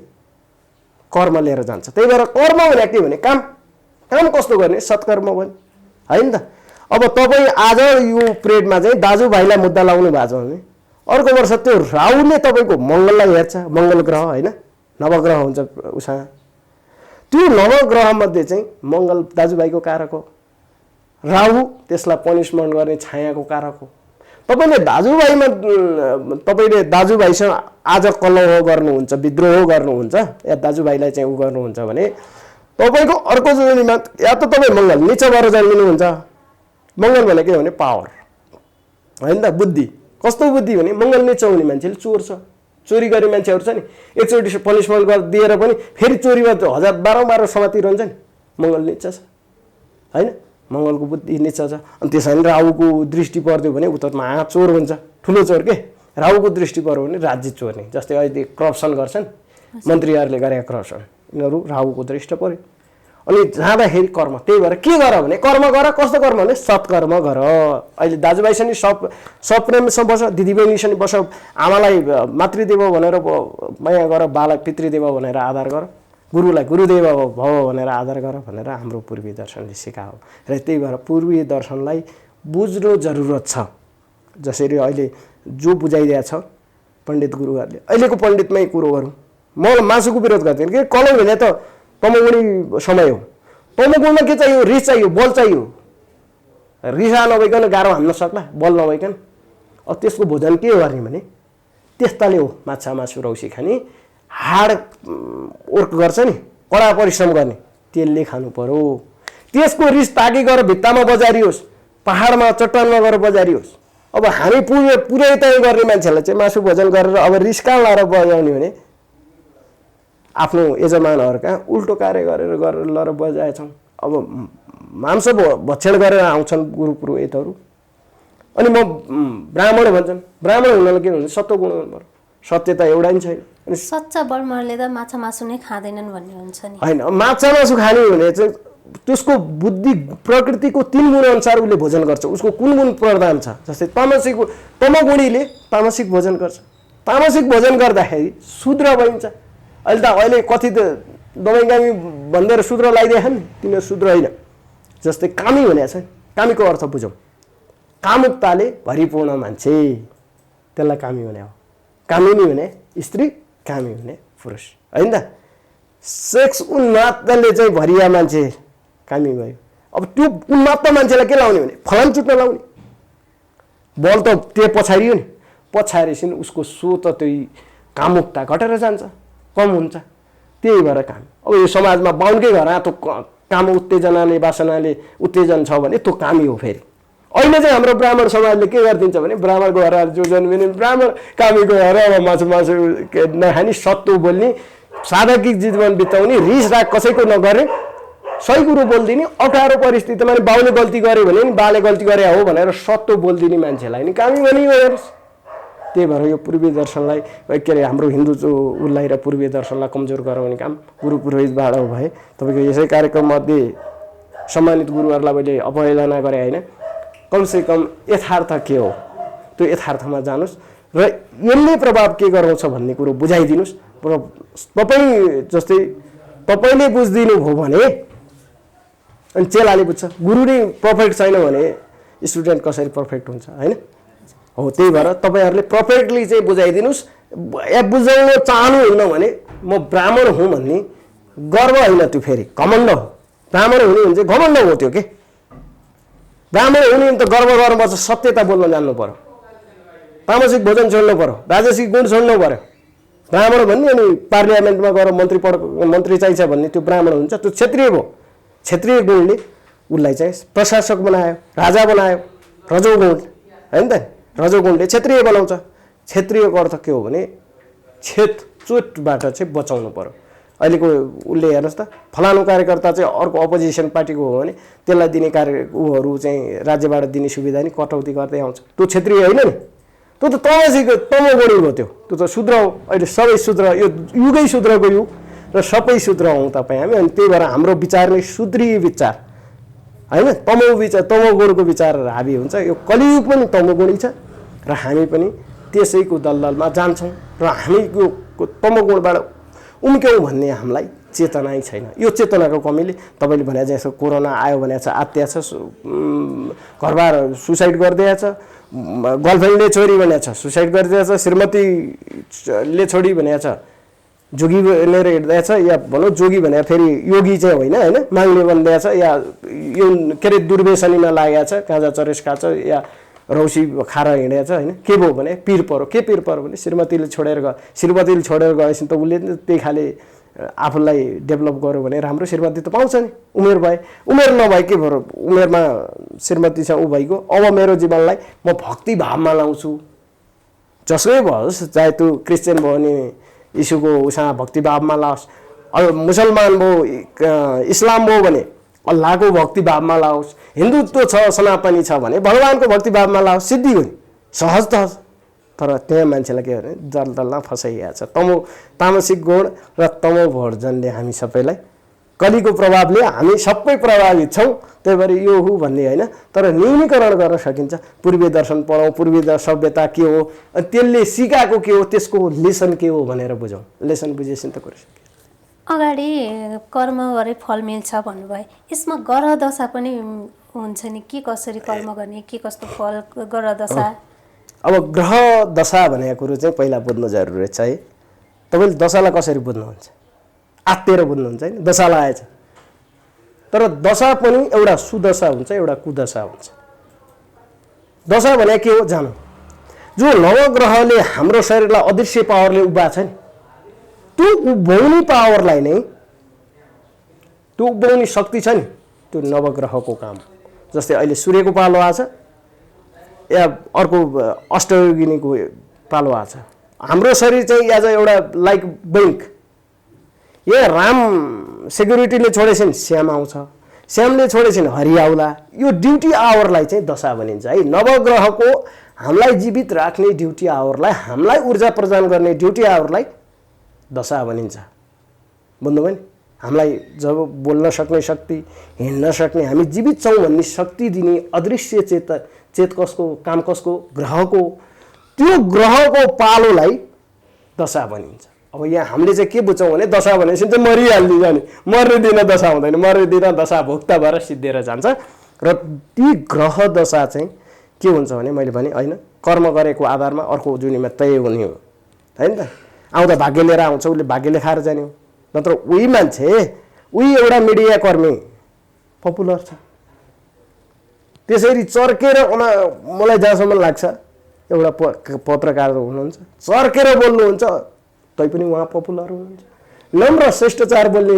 कर्म लिएर जान्छ। त्यही भएर कर्म भने के भने काम कस्तो गर्ने, सत्कर्म भने होइन त। अब तपाईँ आज यो पिरियडमा चाहिँ दाजुभाइलाई मुद्दा लाउनु भएको छ भने अर्को वर्ष त्यो राहुले तपाईँको मङ्गललाई हेर्छ, मङ्गल ग्रह होइन नवग्रह हुन्छ उसँग, त्यो नवग्रहमध्ये चाहिँ मङ्गल दाजुभाइको कारक हो, राहु त्यसलाई पनिसमेन्ट गर्ने छायाको कारक हो। तपाईँले दाजुभाइसँग आज कलह गर्नुहुन्छ, विद्रोह गर्नुहुन्छ या दाजुभाइलाई चाहिँ उ गर्नुहुन्छ भने तपाईँको अर्को जोडीमा या त तपाईँ मङ्गल निच भएर जन्मिनुहुन्छ। मङ्गल भनेको के भने पावर होइन त, बुद्धि। कस्तो बुद्धि भने मङ्गल निच हुने मान्छेले चोर छ, चोरी गर्ने मान्छेहरू छ नि, एकचोटि पनिसमेन्ट दिएर पनि फेरि चोरीमा 12 समातिरहन्छ नि, मङ्गल निच छ होइन। मङ्गलको बुद्धि निच छ अनि त्यसरी राहुको दृष्टि पर्यो भने उता महाचोर हुन्छ, ठुलो चोर के। राहुको दृष्टि पर्यो भने राज्य चोर्ने, जस्तै अहिले करप्सन गर्छन् मन्त्रीहरूले गरेका करप्सन, यिनीहरू राहुको दृष्टि पर्यो। अनि जाँदाखेरि कर्म, त्यही भएर के गर भने कर्म गर। कस्तो कर्म भने सत्कर्म गर। अहिले दाजुभाइसँग सप्रेमसँग बस, दिदीबहिनीसँग बस, आमालाई मातृदेव भनेर माया गर, बालाई पितृदेव भनेर आदर गर, गुरुलाई गुरुदेव भव भनेर आदर गर भनेर हाम्रो पूर्वीय दर्शनले सिकायो। र त्यही भएर पूर्वीय दर्शनलाई बुझ्नु जरुरत छ। जसरी अहिले जो बुझाइदिएको छ पण्डित गुरुहरूले, अहिलेको पण्डितमै कुरो गरौँ, म मासुको विरोध गर्दैन कि कलम भने त तमोगुणी समय हो। तमोगुणमा के चाहियो, रिस चाहियो, बल चाहियो। रिसा नभइकन गाह्रो हान्न सक्ला, बल नभइकन। अब त्यसको भोजन के गर्ने भने त्यस्ताले हो, माछा मासु रौसी खाने, हाड वर्क गर्छ नि, कडा परिश्रम गर्ने, त्यसले खानु पर्यो। त्यसको रिस ताकि गएर भित्तामा बजारियोस्, पहाडमा चट्टानमा गएर बजारियोस्। अब हामी पुरै तय गर्ने मान्छेलाई चाहिँ मासु भोजन गरेर अब रिस कहाँ लाएर बजाउने भने आफ्नो यजमानहरू कहाँ उल्टो कार्य गरेर बजाएछौँ। अब मांस भक्षण गरेर आउँछन् गुरु पुरोहितहरू, अनि म ब्राह्मण भन्छन्। ब्राह्मण हुनलाई के भन्छ, सत्वगुण हुनु पर्यो, सत्य त एउटै नि छैन। अनि सच्चा ब्राह्मणले त माछा मासु नै खाँदैनन् भन्ने हुन्छ नि होइन। माछा मासु खाने भने चाहिँ त्यसको बुद्धि प्रकृतिको 3 गुण अनुसार उसले भोजन गर्छ, उसको कुन गुण प्रधान छ। जस्तै तमोगुणीले तामसिक भोजन गर्छ, तामसिक भोजन गर्दाखेरि शूद्र भइन्छ। अहिले कति त दबाई कामी भनेर शूद्र लगाइदिएछ नि, तिनीहरू शूद्र होइन। जस्तै कामी भनेको छ, कामीको अर्थ बुझौँ, कामुकताले भरिपूर्ण मान्छे, त्यसलाई कामी भने हो। कामिनी भने स्त्री, कामी भने पुरुष होइन त। सेक्स उन्मादले चाहिँ भरिया मान्छे कामी भयो। अब त्यो उन्माद मान्छेलाई के लाउने भने फलाम चुट्न लाउने, बल त त्यो पछाडियो नि, पछाडिसिन उसको सो त त्यही कामुकता घटेर जान्छ, कम हुन्छ। त्यही भएर काम। अब यो समाजमा बाहुनकै घर त्यो काम उत्तेजनाले वासनाले उत्तेजन छ भने त्यो कामी हो। फेरि अहिले चाहिँ हाम्रो ब्राह्मण समाजले के गरिदिन्छ भने ब्राह्मणको घर जो जन्मिने ब्राह्मण कामीको घर, अब मासु नखाने, सत्तु बोल्ने, साधाकिक जीवन बिताउने, रिस राग कसैको नगर्ने, सही कुरो बोलिदिने, अप्ठ्यारो परिस्थितिमा नि बाउले गल्ती गर्यो भने नि बाले गल्ती गरे हो भनेर सत्तु बोलिदिने मान्छेलाई नि कामी भनियो हेर्नुहोस्। त्यही भएर यो पूर्वीय दर्शनलाई के अरे हाम्रो हिन्दू उसलाई र पूर्वीय दर्शनलाई कमजोर गराउने काम गुरु पुरोहितबाट भए। तपाईँको यसै कार्यक्रममध्ये सम्मानित गुरुहरूलाई मैले अवहेलना गरेँ होइन, कमसेकम यथार्थ के हो त्यो यथार्थमा जानुहोस् र यसले प्रभाव के गराउँछ भन्ने कुरो बुझाइदिनुहोस्। र तपाईँ जस्तै तपाईँले बुझिदिनु भयो भने अनि चेलाले बुझ्छ। गुरु नै पर्फेक्ट छैन भने स्टुडेन्ट कसरी पर्फेक्ट हुन्छ होइन। हो त्यही भएर तपाईँहरूले पर्फेक्टली चाहिँ बुझाइदिनुहोस्। या बुझाउन चाहनुहुन्न भने म ब्राह्मण हुँ भन्ने गर्व होइन, त्यो फेरि घमण्ड हो। ब्राह्मण हुने भने चाहिँ घमण्ड हो त्यो के। ब्राह्मण हुने भने त गर्व गर्नुपर्छ, सत्यता बोल्न जान्नु पर्यो, तामसिक भोजन छोड्नु पर्यो, राजसिक गुण छोड्नु पर्यो। ब्राह्मण भन्ने अनि पार्लियामेन्टमा गएर मन्त्री चाहिन्छ भन्ने त्यो ब्राह्मण हुन्छ, त्यो क्षेत्रीय भयो। क्षेत्रीय गुणले उसलाई चाहिँ प्रशासक बनायो, राजा बनायो। रजोगुण होइन त, रजोगुणले क्षेत्रीय बनाउँछ। क्षेत्रीयको अर्थ के हो भने चोटबाट चाहिँ बचाउनु पर्यो। अहिलेको उसले हेर्नुहोस् त, फलानु कार्यकर्ता चाहिँ अर्को अपोजिसन पार्टीको हो भने त्यसलाई दिने उहरू चाहिँ राज्यबाट दिने सुविधा नि कटौती गर्दै आउँछ। त्यो क्षेत्रीय होइन नि, त्यो त तमोगुणी हो, त्यो त शूद्र हो। अहिले सबै शूद्र, यो युगै शूद्रको युग। र सबै सुध्राउँ तपाईँ हामी। अनि त्यही भएर हाम्रो विचार नै सुध्रिए विचार होइन, तमोगुणको विचार हाबी हुन्छ। यो कलियुग पनि तमोगुणी छ र हामी पनि त्यसैको दलदलमा जान्छौँ र हामी यो तमोगुणबाट उम्क्यौँ भन्ने हामीलाई चेतनै छैन। यो चेतनाको कमीले तपाईँले भने जस्तो कोरोना आयो भने छ, आत्या छ, घरबार सुसाइड गरिदिएछ, गर्लफ्रेन्डले छोरी भनेको छ सुसाइड गरिदिएछ, श्रीमतीले छोडी भनेको छ जोगी बनेर हिँड्दैछ, या भनौँ जोगी भने फेरि योगी चाहिँ होइन माग्ने बनिदिएछ, या यो के अरे दुर्व्यसनीमा लागेको छ, गाँजा चरेस खान्छ या रौसी खाएर हिँडेछ होइन। के भयो भने पिर पऱ्यो। के पिर पऱ्यो भने श्रीमतीले छोडेर गएपछि त उसले त्यही खाले आफूलाई डेभलप गर्यो भने राम्रो श्रीमती त पाउँछ नि। उमेर भए, उमेर नभए के भयो, उमेरमा श्रीमतीसँग ऊ भइगयो। अब मेरो जीवनलाई म भक्ति भावमा लाउँछु, जसै भओस्, चाहे त्यो क्रिस्चियन भयो भने यीशुको उसँग भक्ति भावमा लाओस्, अब मुसलमान भयो, इस्लाम भयो भने अल्लाहको भक्ति भावमा लाओस्, हिन्दुत्व छ, सनातनी छ भने भगवानको भक्ति भावमा लाओस्, सिद्धि हो नि, सहज त। तर त्यहाँ मान्छेलाई के भने दलदलमा फसाइएको छ। तामसिक गुण र तमोभर्जनले हामी सबैलाई, कलिको प्रभावले हामी सबै प्रभावित छौँ। त्यही भएर यो हो भन्ने होइन, तर न्यूनीकरण गर्न सकिन्छ। पूर्वीय दर्शन पढौँ, पूर्वीय सभ्यता के हो, त्यसले सिकाएको के हो, त्यसको लेसन के हो भनेर बुझौँ। लेसन बुझेपछि त कुरा सकिन्छ। अगाडि कर्म गरे फल मिल्छ भन्नुभयो, यसमा ग्रह दशा पनि हुन्छ नि, के कसरी कर्म गर्ने, के कस्तो फल ग्रह दशा? अब ग्रह दशा भनेको कुरो चाहिँ पहिला बुझ्नु जरुरी छ है। तपाईँले दशालाई कसरी बुझ्नुहुन्छ? आत्तेर बुझ्नुहुन्छ होइन, दशा लागेछ। तर दशा पनि एउटा सुदशा हुन्छ, एउटा कुदशा हुन्छ। दशा भने के हो जानु, जो नवग्रहले हाम्रो शरीरलाई अदृश्य पावरले उभ्याएको छ नि, त्यो उभ्याउने पावरलाई नै, त्यो उभ्याउने शक्ति छ नि, त्यो नवग्रहको काम। जस्तै अहिले सूर्यको पालो आछ या अर्को अष्टयोगिनीको पालो आछ। हाम्रो शरीर चाहिँ एज एउटा लाइक बैंक। यहाँ राम सेक्युरिटीले छोडेछन् श्याम आउँछ, श्यामले छोडेछन् हरि आउला। यो ड्युटी आवरलाई चाहिँ दशा भनिन्छ है। नवग्रहको हामीलाई जीवित राख्ने ड्युटी आवरलाई, हामीलाई ऊर्जा प्रदान गर्ने ड्युटी आवरलाई दशा भनिन्छ। बुझ्नुभयो नि? हामीलाई जब बोल्न सक्ने शक्ति, हिँड्न सक्ने, हामी जीवित छौँ भन्ने शक्ति दिने अदृश्य चेत कसको, काम कसको, ग्रहको, त्यो ग्रहको पालोलाई दशा भनिन्छ। अब यहाँ हामीले चाहिँ के बुझ्छौँ भने दशा भनेपछि चाहिँ मरिहाल्ने नि, मर्ने दिन दशा हुँदैन, मर्ने दिन दशा भोक्ता भएर सिद्धिएर जान्छ। र ती ग्रह दशा चाहिँ के हुन्छ भने मैले भने होइन, कर्म गरेको आधारमा अर्को जुनीमा तय हुने हो होइन त। आउँदा भाग्य लिएर आउँछ, उसले भाग्यले खाएर जाने हो। नत्र उही मान्छे, उही एउटा मिडिया कर्मी पपुलर छ, त्यसरी चर्केर मलाई जहाँसम्म लाग्छ एउटा पत्रकार हुनुहुन्छ, चर्केर बोल्नुहुन्छ तैपनि उहाँ पपुलर हुनुहुन्छ। नम्र शिष्टाचार बोल्ने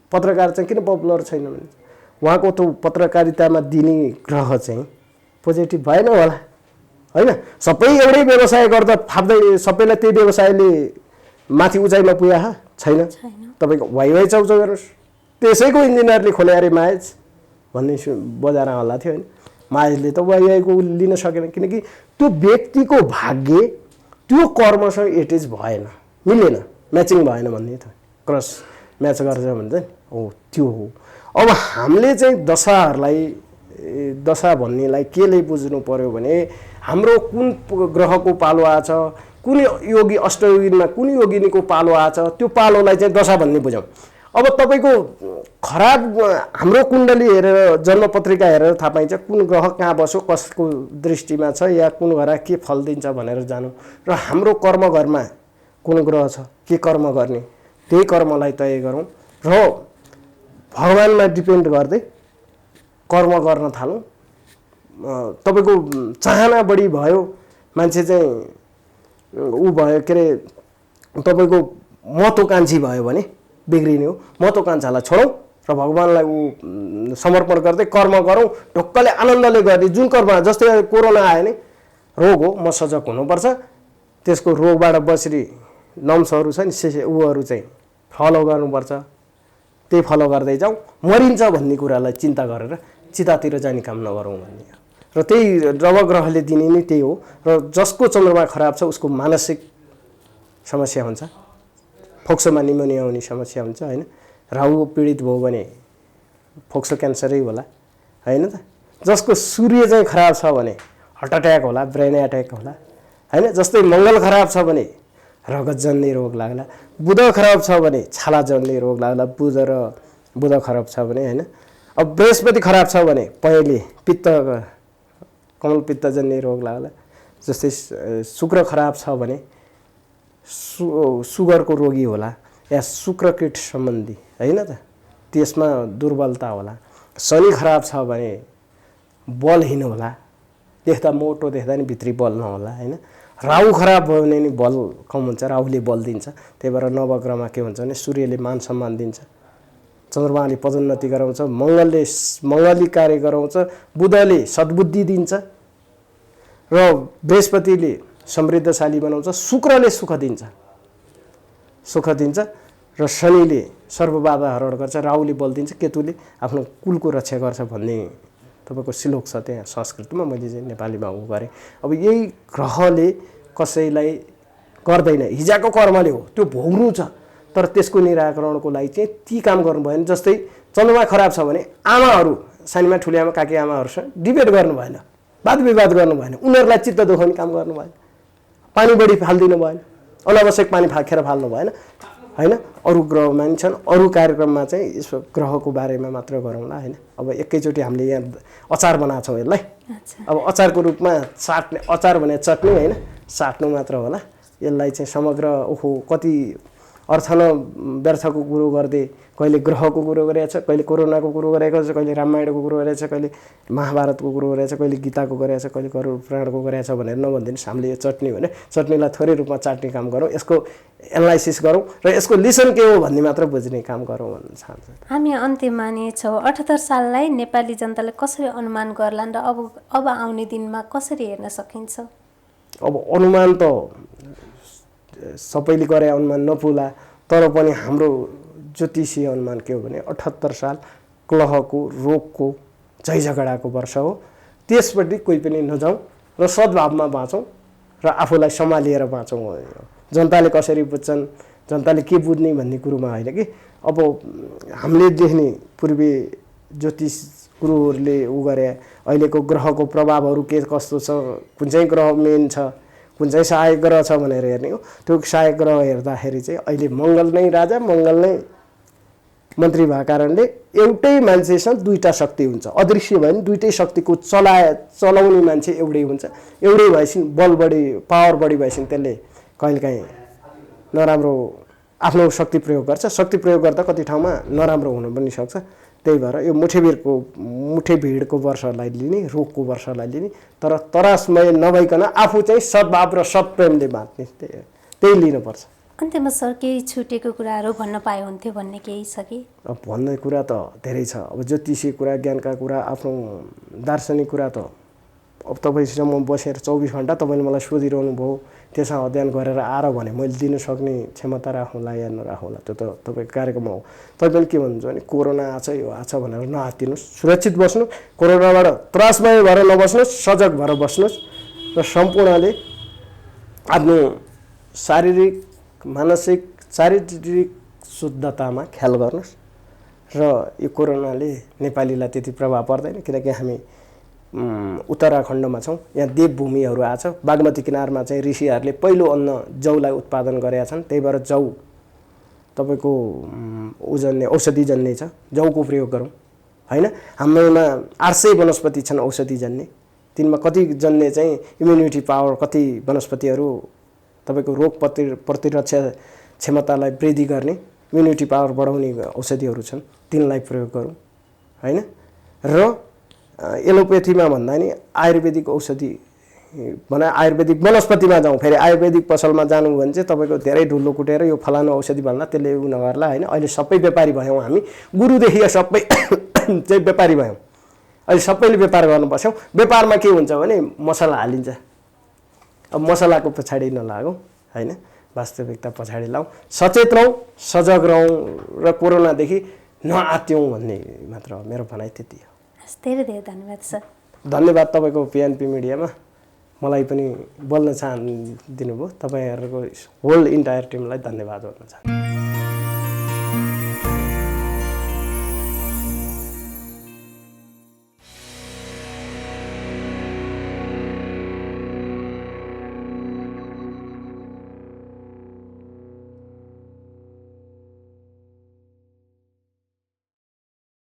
पत्रकार चाहिँ किन पपुलर छैन भने उहाँको त्यो पत्रकारितामा दिने ग्रह चाहिँ पोजिटिभ भएन होला होइन। सबै एउटै व्यवसाय गर्दा फाप्दै सबैलाई त्यही व्यवसायले माथि उचाइमा पुग्या छैन। तपाईँको वाइ चाउचाउ गर्नुहोस्, त्यसैको इन्जिनियरले खोले अरे माएज भन्ने बजारमा हल्ला थियो होइन। माएजले त वाइको लिन सकेन, किनकि त्यो व्यक्तिको भाग्य त्यो कर्मसँग एटेच भएन, मिलेन, म्याचिङ भएन भन्ने थियो। क्रस म्याच गर्छ भन्छ नि, हो त्यो हो। अब हामीले चाहिँ दशाहरूलाई, दशा भन्नेलाई केले बुझ्नु पर्यो भने हाम्रो कुन ग्रहको पालो आछ, कुन योगी अष्टयोगिनीमा कुन योगिनीको पालो आछ, त्यो पालोलाई चाहिँ दशा भन्ने बुझौँ। अब तपाईँको खराब हाम्रो कुण्डली हेरेर, जन्मपत्रिका हेरेर थाहा पाइन्छ कुन ग्रह कहाँ बस्यो, कसको दृष्टिमा छ, या कुन घर के फल दिन्छ भनेर जानु। र हाम्रो कर्म घरमा कुन ग्रह छ, के कर्म गर्ने, त्यही कर्मलाई तय गरौँ र भगवानमा डिपेन्ड गर्दै कर्म गर्न थालौँ। तपाईँको चाहना बढी भयो, मान्छे चाहिँ ऊ भयो के अरे तपाईँको महत्त्वकाङ्क्षी भयो भने बिग्रिने हो। महत्त्वकाङ्क्षालाई छोडौँ र भगवान्लाई ऊ समर्पण गर्दै कर्म गरौँ, ढुक्कले आनन्दले गर्ने। जुन कर्म, जस्तै कोरोना आयो नि, रोग हो, म सजग हुनुपर्छ, त्यसको रोगबाट बस्ने नम्सहरू छ नि, ऊहरू चाहिँ फलो गर्नुपर्छ, त्यही फलो गर्दै जाउँ। मरिन्छ भन्ने कुरालाई चिन्ता गरेर चितातिर जाने काम नगरौँ भन्ने हो। र त्यही नवग्रहले दिने नै त्यही हो। र जसको चन्द्रमा खराब छ उसको मानसिक समस्या हुन्छ, फोक्सोमा निमोनिया हुने समस्या हुन्छ होइन। राहु पीडित भयो भने फोक्सो क्यान्सरै होला होइन त। जसको सूर्य चाहिँ खराब छ भने हार्ट अट्याक होला, ब्रेन एट्याक होला होइन। जस्तै मङ्गल खराब छ भने रगत जन्ने रोग लाग्ला, बुध खराब छ भने छाला जन्ने रोग लाग्ला, बुध खराब छ भने होइन। अब बृहस्पति खराब छ भने पहेँली पित्त कमल पित्त जन्ने रोग लाग्ला। जस्तै शुक्र खराब छ भने सुगरको रोगी होला या शुक्रकीट सम्बन्धी होइन त, त्यसमा दुर्बलता होला। शनि खराब छ भने बलहीन होला, देख्दा मोटो देख्दा नि भित्री बल नहोला होइन। राहु खराब भयो भने नि बल कम हुन्छ, राहुले बल दिन्छ। त्यही भएर नवग्रहमा के हुन्छ भने सूर्यले मान सम्मान दिन्छ, चन्द्रमाले पदोन्नति गराउँछ, मङ्गलले मङ्गली कार्य गराउँछ, बुधले सद्बुद्धि दिन्छ र बृहस्पतिले समृद्धशाली बनाउँछ, शुक्रले सुख दिन्छ र शनिले सर्वबाधा हरण गर्छ, राहुले बल दिन्छ, केतुले आफ्नो कुलको रक्षा गर्छ भन्ने तपाईँको श्लोक छ त्यहाँ संस्कृतमा। मैले चाहिँ नेपालीमा उ गरेँ। अब यही ग्रहले कसैलाई गर्दैन, हिजोको कर्मले हो, त्यो भोग्नु छ। तर त्यसको निराकरणको लागि चाहिँ ती काम गर्नु भएन। जस्तै चन्द्रमा खराब छ भने आमाहरू, सानीमा ठुली आमा काकी आमाहरूसँग डिबेट गर्नु भएन, वाद विवाद गर्नु भएन, उनीहरूलाई चित्त दुखाउने काम गर्नु भएन, पानी बढी फालिदिनु भएन, अनावश्यक पानी खेर फाल्नु भएन होइन। अरू ग्रह मान्छन्, अरू कार्यक्रममा चाहिँ यसो ग्रहको बारेमा मात्र गरौँला होइन। अब एकैचोटि हामीले यहाँ अचार बनाएको छौँ यसलाई, अब अचारको रूपमा चाट्ने, अचार भने चट्नी होइन, चाट्नु मात्र होला। यसलाई चाहिँ समग्र ओहो कति अर्थ न व्यर्थको कुरो गर्दै कहिले ग्रहको कुरो गरेको छ, कहिले कोरोनाको कुरो गरेको छ, कहिले रामायणको कुरो गरेको छ, कहिले महाभारतको कुरो गरेको छ, कहिले गीताको गरेको छ, कहिले गरुड पुराणको गरेको छ भनेर नभनिदिनुहोस्। हामीले यो चट्नी भने चट्नीलाई थोरै रूपमा चाट्ने काम गरौँ, यसको एनालाइसिस गरौँ र यसको लिसन के हो भन्ने मात्र बुझ्ने काम गरौँ भन्न चाहन्छु। हामी अन्त्यमा नै छौँ। 78 साललाई नेपाली जनताले कसरी अनुमान गर्लान् र अब आउने दिनमा कसरी हेर्न सकिन्छ? अब अनुमान त सबैले गरे अनुमान नपुला, तर पनि हाम्रो ज्योतिषीय अनुमान के हो भने 78 साल क्लहको रोगको झैझगडाको वर्ष हो। त्यसपट्टि कोही पनि नजाउँ र सद्भावमा बाँचौँ र आफूलाई सम्हालिएर बाँचौँ। जनताले कसरी बुझ्छन्, जनताले के बुझ्ने भन्ने कुरोमा होइन कि। अब हामीले देख्ने पूर्वी ज्योतिष गुरुहरूले उ गरे अहिलेको ग्रहको प्रभावहरू के कस्तो छ, कुन चाहिँ ग्रह मेन छ, कुन चाहिँ सहायक ग्रह छ भनेर हेर्ने हो। त्यो सहायक ग्रह हेर्दाखेरि चाहिँ अहिले मङ्गल नै राजा, मङ्गल नै मन्त्री भएको कारणले एउटै मान्छेसँग दुईटा शक्ति हुन्छ। अदृश्य भयो भने दुईटै शक्तिको चलाउने मान्छे एउटै हुन्छ। एउटै भएपछि बल बढी, पावर बढी भएपछि त्यसले कहिलेकाहीँ नराम्रो आफ्नो शक्ति प्रयोग गर्छ। शक्ति प्रयोग गर्दा कति ठाउँमा नराम्रो हुन पनि सक्छ। त्यही भएर यो मुठे भिडको वर्षलाई लिने, रोगको वर्षलाई लिने, तर तरासमय नभइकन आफू चाहिँ सद्भाव र सत्प्रेमले बाँच्ने, त्यही लिनुपर्छ। अन्त्यमा सर केही छुटेको कुराहरू भन्न पाए हुन्थ्यो भन्ने केही छ कि? अब भन्ने कुरा त धेरै छ। अब ज्योतिषीय कुरा, ज्ञानका कुरा, आफ्नो दार्शनिक कुरा त अब तपाईँसित म बसेर 24 घन्टा तपाईँले मलाई सोधिरहनु भयो, त्यसमा अध्ययन गरेर आएर भने मैले दिन सक्ने क्षमता राखौँला या नराखौँला त्यो त तपाईँको कार्यक्रम हो। तपाईँले के भन्नुहुन्छ भने कोरोना आछ, यो आछ भनेर नआत्तिनुहोस्, सुरक्षित बस्नु, कोरोनाबाट त्रासमय भएर नबस्नुहोस्, सजग भएर बस्नुहोस् र सम्पूर्णले आफ्नो शारीरिक मानसिक चारित्रिक शुद्धतामा ख्याल गर्नुहोस् र यो कोरोनाले नेपालीलाई त्यति प्रभाव पर्दैन, किनकि हामी उत्तराखण्डमा छौँ, यहाँ देवभूमिहरू आछ। बागमती किनारमा चाहिँ ऋषिहरूले पहिलो अन्न जौलाई उत्पादन गरेका छन्। त्यही भएर जौ तपाईँको उजन्ने औषधि जन्ने छ, जौको प्रयोग गरौँ होइन। हाम्रोमा 800 वनस्पति छन् औषधि जन्ने, तिनमा कति जन्ने चाहिँ इम्युनिटी पावर, कति वनस्पतिहरू तपाईँको रोग प्रतिरक्षा क्षमतालाई वृद्धि गर्ने, इम्युनिटी पावर बढाउने औषधिहरू छन्, तिनलाई प्रयोग गरौँ होइन। र एलोपेथीमा भन्दा नि आयुर्वेदिक औषधि भने आयुर्वेदिक वनस्पतिमा जाउँ। फेरि आयुर्वेदिक पसलमा जानु भने चाहिँ तपाईँको धेरै ढुलो कुटेर यो फलानु औषधि भन्ला, त्यसले उ नगर्ला होइन। अहिले सबै व्यापारी भयौँ हामी, गुरुदेखि सबै चाहिँ व्यापारी भयौँ। अहिले सबैले व्यापार गर्नु पर्छौँ। व्यापारमा के हुन्छ भने मसला हालिन्छ। अब मसलाको पछाडि नलागौँ होइन, वास्तविकता पछाडि लाउँ, सचेत रहौँ, सजग रहौँ र कोरोनादेखि नआत्यौँ भन्ने मात्र मेरो भनाइ त्यति हो। धेरै धेरै धन्यवाद सर। धन्यवाद तपाईँको पिएनपी मिडियामा मलाई पनि बोल्न दिनुभयो। तपाईँहरूको होल इन्टायर टिमलाई धन्यवाद भन्न चाहन्छु।